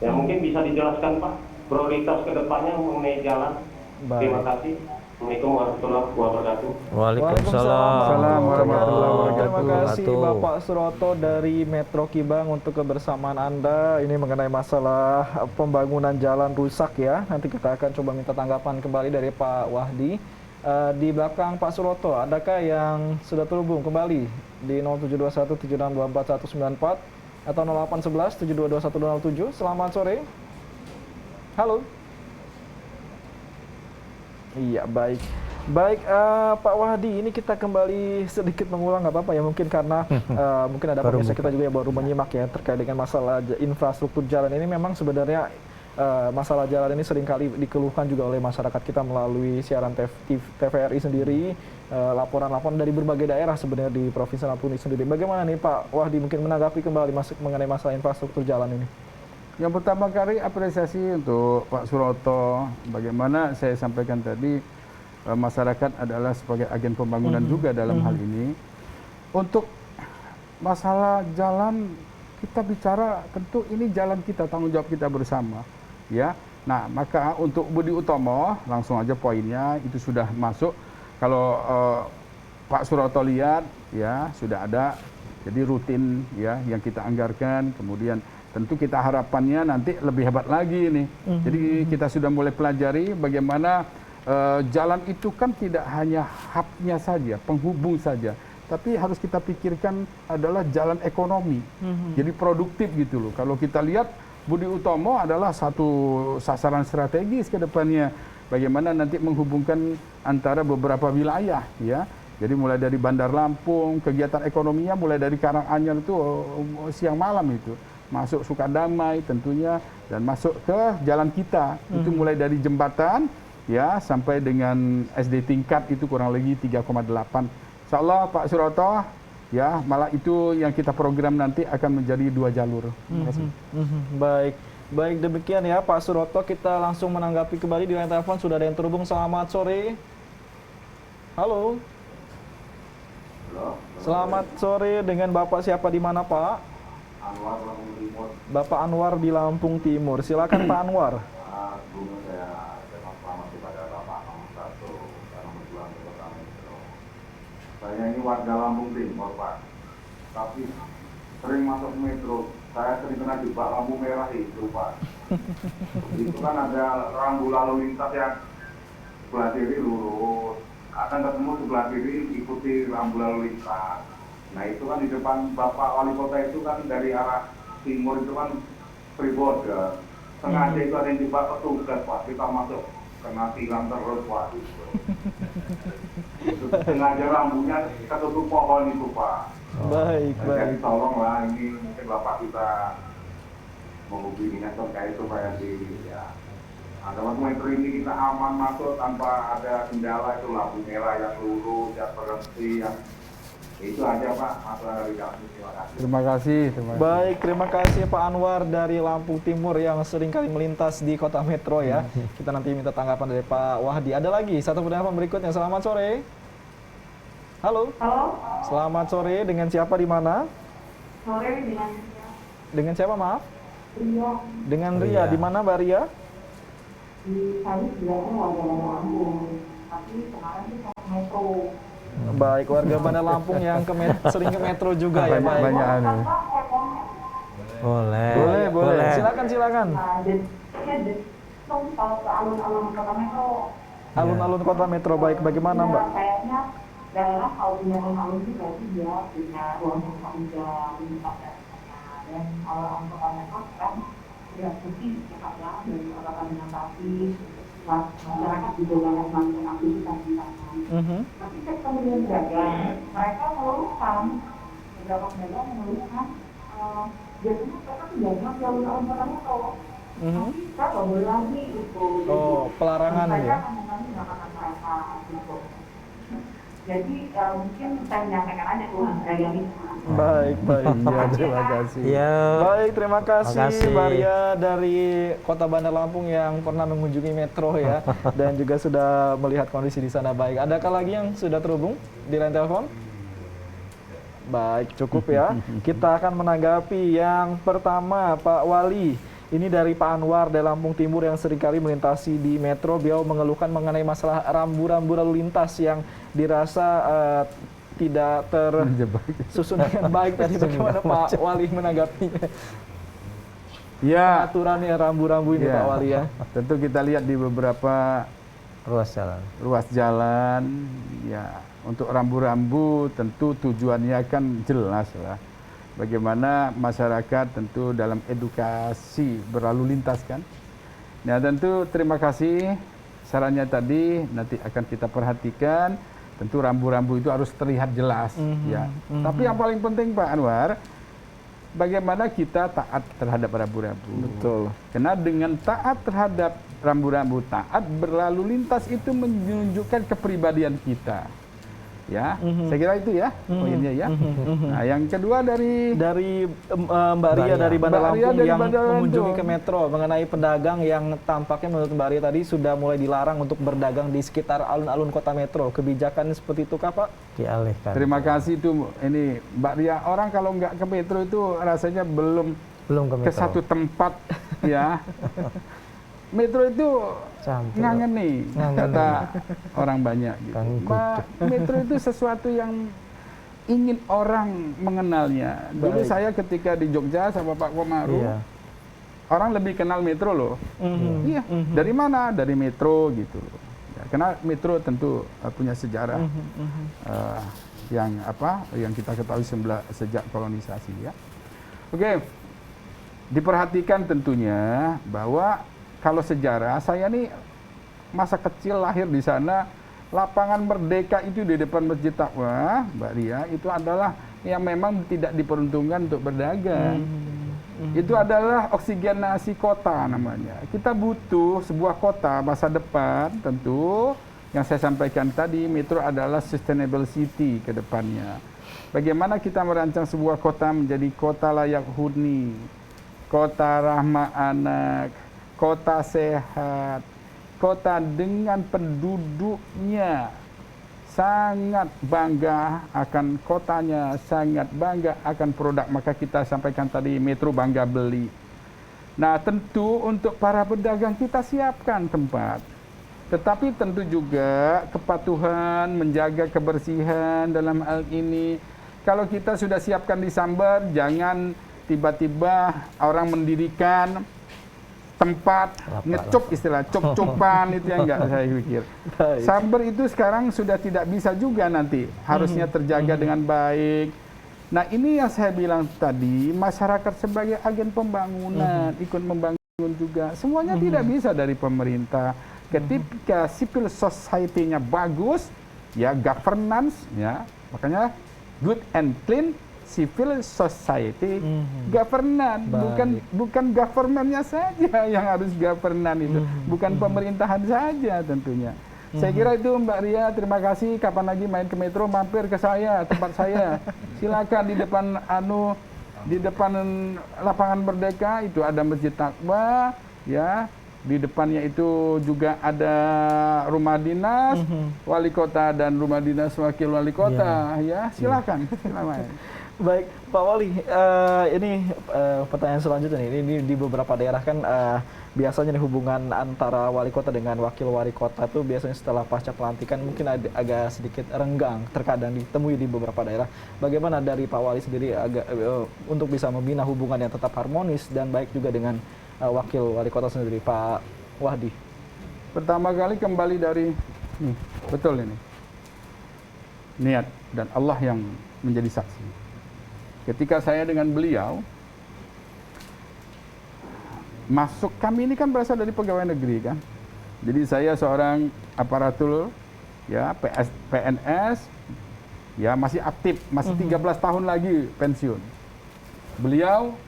Ya mungkin bisa dijelaskan Pak, prioritas ke depannya mengenai jalan. Baik. Terima kasih. Assalamualaikum warahmatullahi wabarakatuh. Waalaikumsalam warahmatullahi Terima kasih wabarakatuh. Bapak Suroto dari Metro Kibang untuk kebersamaan Anda. Ini mengenai masalah pembangunan jalan rusak ya. Nanti kita akan coba minta tanggapan kembali dari Pak Wahdi. Di belakang Pak Suroto, adakah yang sudah terhubung kembali di 072176249194 atau 0811722107? Selamat sore. Halo. Iya, baik. Baik, Pak Wahdi, ini kita kembali sedikit mengulang, nggak apa-apa ya, mungkin karena mungkin ada pemirsa kita juga yang baru menyimak ya terkait dengan masalah infrastruktur jalan ini. Memang sebenarnya masalah jalan ini seringkali dikeluhkan juga oleh masyarakat kita melalui siaran TVRI sendiri, laporan-laporan dari berbagai daerah sebenarnya di Provinsi Lampung ini sendiri. Bagaimana nih Pak Wahdi mungkin menanggapi kembali mengenai masalah infrastruktur jalan ini? Yang pertama kali apresiasi untuk Pak Suroto. Bagaimana saya sampaikan tadi, masyarakat adalah sebagai agen pembangunan juga dalam hal ini. Untuk masalah jalan, kita bicara tentu ini jalan kita, tanggung jawab kita bersama. Ya, nah maka untuk Budi Utomo, langsung aja poinnya itu sudah masuk. Kalau Pak Suroto lihat, ya sudah ada. Jadi rutin ya yang kita anggarkan, kemudian tentu kita harapannya nanti lebih hebat lagi nih. Jadi kita sudah mulai pelajari bagaimana jalan itu kan tidak hanya hubnya saja, penghubung saja, tapi harus kita pikirkan adalah jalan ekonomi. Jadi produktif gitu loh. Kalau kita lihat Budi Utomo adalah satu sasaran strategis ke depannya. Bagaimana nanti menghubungkan antara beberapa wilayah ya. Jadi mulai dari Bandar Lampung, kegiatan ekonominya mulai dari Karanganyar itu siang malam itu. Masuk Sukadamai tentunya dan masuk ke jalan kita itu mulai dari jembatan ya sampai dengan SD tingkat itu kurang lebih 3,8. Insyaallah Pak Suroto ya malah itu yang kita program nanti akan menjadi 2 jalur. Terima kasih. Baik. Baik, demikian ya Pak Suroto, kita langsung menanggapi kembali di line telepon. Sudah ada yang terhubung. Selamat sore. Halo. Selamat sore, dengan Bapak siapa di mana Pak? Anwar Lampung Timur. Bapak Anwar di Lampung Timur. Silakan Pak Anwar. Sebelumnya saya selamat kepada Bapak nomor 1 dalam berjuang di Kota Metro. Saya ini warga Lampung Timur, Pak. Tapi sering masuk metro. Saya sering kena jebak lampu merah itu, Pak. Itu kan ada rambu lalu lintas yang sebelah kiri lurus, akan ketemu sebelah kiri ikuti rambu lalu lintas. Nah itu kan di depan Bapak Wali Kota itu kan dari arah timur itu kan free border. Sengaja itu ada yang jebak petugas Pak, kita masuk kena tilang terus Pak. Itu sengaja rambunya kita tutup pohon itu Pak. Baik, Jadi baik. tolonglah ini mungkin Bapak kita menghubungi dinas terkait supaya di ya antara metro ini kita aman masuk tanpa ada kendala, itu lampu merah yang lurus, yang berhenti, yang itu aja Pak masalah dari kami. Terima kasih. Terima kasih. Baik, terima kasih Pak Anwar dari Lampung Timur yang sering kali melintas di kota metro ya. Kita nanti minta tanggapan dari Pak Wahdi. Ada lagi satu penelpon berikutnya. Selamat sore. Halo. Halo, Selamat sore, dengan siapa di mana? sore Dengan siapa maaf? Rio Dengan Ria. Di mana Mbak Ria? di saya sebenarnya warga Bandar Lampung, tapi kemarin tuh saya ke metro. Baik, warga Bandar Lampung yang sering ke metro juga ya, Pak. Banyak anu. Boleh. Silakan. Nah, jadi kalau ke alun-alun kota metro. Alun-alun kota metro, baik. Bagaimana, Ya, Mbak? kayaknya daerah kalau punya alun-alun itu berarti dia punya ruang terbuka hijau, dan alun-alun kota metro kan ya mungkin ya dari orang mengatasi masyarakat juga banyak melakukan aktivitas di sana. Tapi sektor yang berdagang, mereka mengeluhkan, beberapa pedagang mengeluhkan biasanya mereka tuh dagang di alun-alun kota metro. Tapi kita nggak boleh lagi itu. Oh, pelarangan Saya ya? akan mengambil makanan mereka gitu. Jadi mungkin saya menyampaikan aja tuh yang ini. Baik. Ya, terima kasih. Ya, Baik, terima kasih Makasih. Mbak Ria dari Kota Bandar Lampung yang pernah mengunjungi metro ya dan juga sudah melihat kondisi di sana. Baik, adakah lagi yang sudah terhubung di line telepon? Baik, cukup ya. Kita akan menanggapi yang pertama, Pak Wali. Ini dari Pak Anwar dari Lampung Timur yang seringkali melintasi di metro. Beliau mengeluhkan mengenai masalah rambu-rambu lalu lintas yang dirasa tidak tersusun dengan baik. Tadi bagaimana Pak Wali menanggapinya? Ya, Aturannya rambu-rambu ini ya. Pak Wali ya. Tentu kita lihat di beberapa ruas jalan. ya, untuk rambu-rambu tentu tujuannya kan jelas lah. Bagaimana masyarakat tentu dalam edukasi berlalu lintas kan. Nah, tentu terima kasih sarannya tadi, nanti akan kita perhatikan. Tentu rambu-rambu itu harus terlihat jelas ya. Tapi yang paling penting Pak Anwar, bagaimana kita taat terhadap rambu-rambu. Betul. Karena dengan taat terhadap rambu-rambu, taat berlalu lintas itu menunjukkan kepribadian kita. Ya, saya kira itu ya poinnya ya. Nah, yang kedua dari Mbak Ria dari Bandar Mbak Ria Lampung dari yang Bandar mengunjungi Lampung. ke metro mengenai pedagang yang tampaknya menurut Mbak Ria tadi sudah mulai dilarang untuk berdagang di sekitar alun-alun kota metro. Kebijakan seperti itu kah, Pak? Dialihkan. Terima kasih itu ini Mbak Ria. Orang kalau nggak ke metro itu rasanya belum Belum ke metro. satu tempat ya. Metro itu Cantik, ngangen nih, kata orang banyak gitu. Kan Metro itu sesuatu yang ingin orang mengenalnya. Dulu Baik. saya ketika di Jogja sama Pak Komaru, Iya. orang lebih kenal metro loh. Iya, dari mana? Dari metro gitu. Ya, karena metro tentu punya sejarah yang kita ketahui sejak kolonisasi ya. Oke, diperhatikan tentunya bahwa kalau sejarah, saya nih masa kecil lahir di sana, lapangan Merdeka itu di depan Masjid Taqwa, Mbak Ria, itu adalah yang memang tidak diperuntukkan untuk berdagang. Itu adalah oksigenasi kota namanya. Kita butuh sebuah kota masa depan tentu, yang saya sampaikan tadi, metro adalah sustainable city ke depannya. Bagaimana kita merancang sebuah kota menjadi kota layak huni, kota ramah anak, kota sehat, kota dengan penduduknya sangat bangga akan kotanya, sangat bangga akan produk. Maka kita sampaikan tadi metro bangga beli. Nah, tentu untuk para pedagang kita siapkan tempat. Tetapi tentu juga kepatuhan, menjaga kebersihan dalam hal ini. Kalau kita sudah siapkan di Sambar, jangan tiba-tiba orang mendirikan tempat ngecup, istilah cop-copan itu yang enggak saya pikir. Sambar itu sekarang sudah tidak bisa juga nanti, harusnya terjaga dengan baik. Nah, ini yang saya bilang tadi, masyarakat sebagai agen pembangunan ikut membangun juga. Semuanya tidak bisa dari pemerintah. Ketika civil society-nya bagus, ya governance ya, makanya good and clean civil society governance, bukan governmentnya saja yang harus governance itu, bukan pemerintahan saja tentunya. Saya kira itu Mbak Ria, terima kasih. Kapan lagi main ke metro, mampir ke saya, tempat saya. Silakan di depan lapangan Merdeka itu ada Masjid Taqwa, ya. Di depannya itu juga ada rumah dinas wali kota dan rumah dinas wakil wali kota, ya. Silakan. Baik, Pak Wali, ini pertanyaan selanjutnya nih. Ini di beberapa daerah kan biasanya nih hubungan antara wali kota dengan wakil wali kota tuh biasanya setelah pasca pelantikan mungkin agak sedikit renggang, terkadang ditemui di beberapa daerah. Bagaimana dari Pak Wali sendiri untuk bisa membina hubungan yang tetap harmonis dan baik juga dengan wakil wali kota sendiri, Pak Wahdi? Pertama kali kembali dari betul ini niat dan Allah yang menjadi saksi. Ketika saya dengan beliau masuk, kami ini kan berasal dari pegawai negeri kan. Jadi saya seorang aparatur ya PNS ya, masih aktif, masih 13 tahun lagi pensiun. Beliau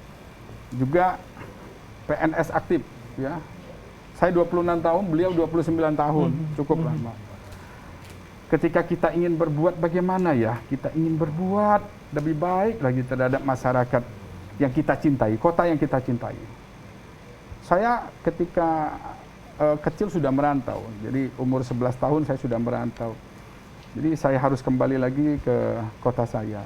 juga PNS aktif ya. Saya 26 tahun, beliau 29 tahun, cukup lama. Ketika kita ingin berbuat bagaimana ya? Kita ingin berbuat lebih baik lagi terhadap masyarakat yang kita cintai, kota yang kita cintai. Saya ketika kecil sudah merantau, jadi umur 11 tahun saya sudah merantau. Jadi saya harus kembali lagi ke kota saya.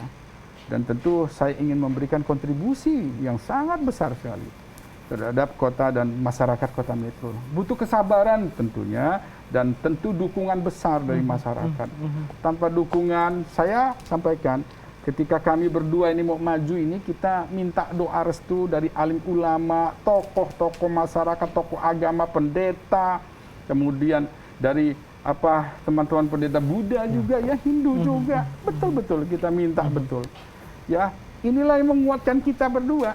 Dan tentu saya ingin memberikan kontribusi yang sangat besar sekali terhadap kota dan masyarakat kota Metro. Butuh kesabaran tentunya, dan tentu dukungan besar dari masyarakat. Tanpa dukungan, saya sampaikan, ketika kami berdua ini mau maju ini, kita minta doa restu dari alim ulama, tokoh-tokoh masyarakat, tokoh agama, pendeta, kemudian dari teman-teman pendeta Buddha juga ya, Hindu juga. Betul-betul kita minta betul. Ya, inilah yang menguatkan kita berdua.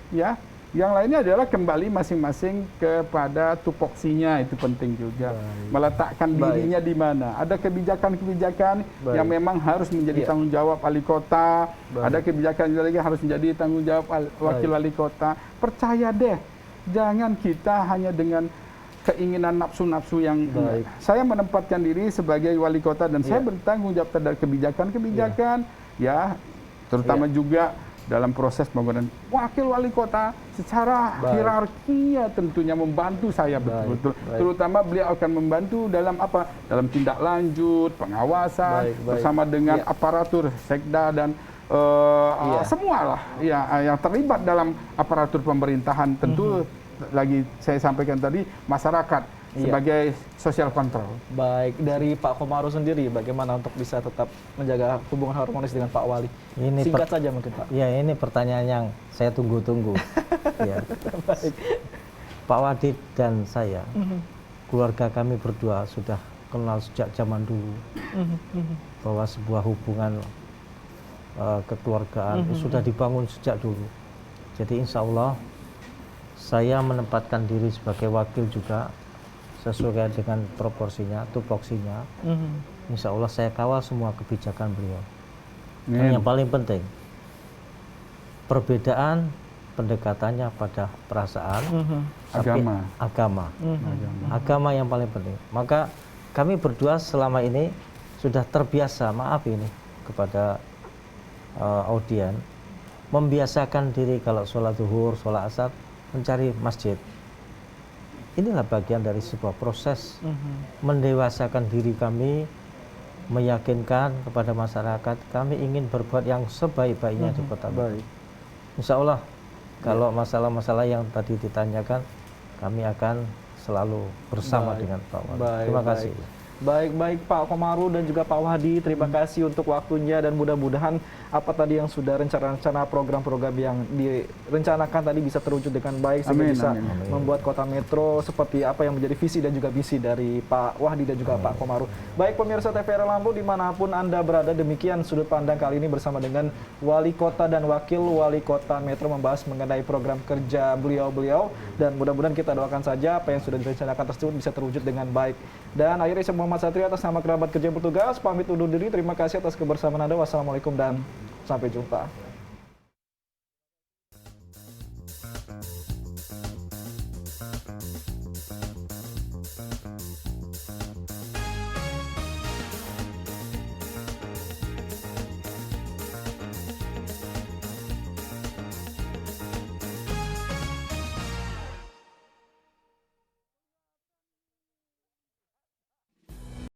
Ya, yang lainnya adalah kembali masing-masing kepada tupoksinya, itu penting juga. Meletakkan dirinya di mana. Ada kebijakan-kebijakan yang memang harus menjadi tanggung jawab wali kota. Ada kebijakan yang harus menjadi tanggung jawab wakil wali kota. Percaya deh, jangan kita hanya dengan keinginan nafsu-nafsu yang saya menempatkan diri sebagai wali kota dan saya bertanggung jawab terhadap kebijakan-kebijakan ya, terutama juga dalam proses pembangunan wakil wali kota secara hierarki ya, tentunya membantu saya betul-betul. Terutama beliau akan membantu dalam dalam tindak lanjut, pengawasan bersama dengan aparatur sekda dan semualah ya yang terlibat dalam aparatur pemerintahan. Tentu lagi saya sampaikan tadi, masyarakat sebagai social control. Baik, dari Pak Komarudin sendiri bagaimana untuk bisa tetap menjaga hubungan harmonis dengan Pak Wali? Ini singkat saja mungkin Pak. Ya, ini pertanyaan yang saya tunggu-tunggu. Ya. Pak Wadi dan saya, keluarga kami berdua sudah kenal sejak zaman dulu, bahwa sebuah hubungan kekeluargaan sudah dibangun sejak dulu. Jadi insya Allah saya menempatkan diri sebagai wakil juga sesuai dengan proporsinya, tupoksinya. Insya Allah saya kawal semua kebijakan beliau. Dan yang paling penting, perbedaan pendekatannya pada perasaan, agama yang paling penting. Maka kami berdua selama ini sudah terbiasa, maaf ini kepada audien, membiasakan diri kalau sholat zuhur, sholat asar, mencari masjid. Inilah bagian dari sebuah proses mendewasakan diri kami, meyakinkan kepada masyarakat kami ingin berbuat yang sebaik-baiknya di kota Metro. Insya Allah kalau masalah-masalah yang tadi ditanyakan, kami akan selalu bersama dengan Pak Wali. Terima kasih. Baik Pak Komarudin dan juga Pak Wahdi, terima kasih untuk waktunya, dan mudah-mudahan apa tadi yang sudah rencana-rencana program-program yang direncanakan tadi bisa terwujud dengan baik sehingga bisa membuat kota Metro seperti apa yang menjadi visi dan juga misi dari Pak Wahdi dan juga Pak Komarudin. Baik pemirsa TVRI Lampung dimanapun Anda berada, demikian sudut pandang kali ini bersama dengan Wali Kota dan Wakil Wali Kota Metro membahas mengenai program kerja beliau-beliau, dan mudah-mudahan kita doakan saja apa yang sudah direncanakan tersebut bisa terwujud dengan baik. Dan akhirnya saya Muhammad Satrio atas nama kerabat kerja yang bertugas pamit undur diri. Terima kasih atas kebersamaan Anda. Wassalamualaikum dan sampai jumpa.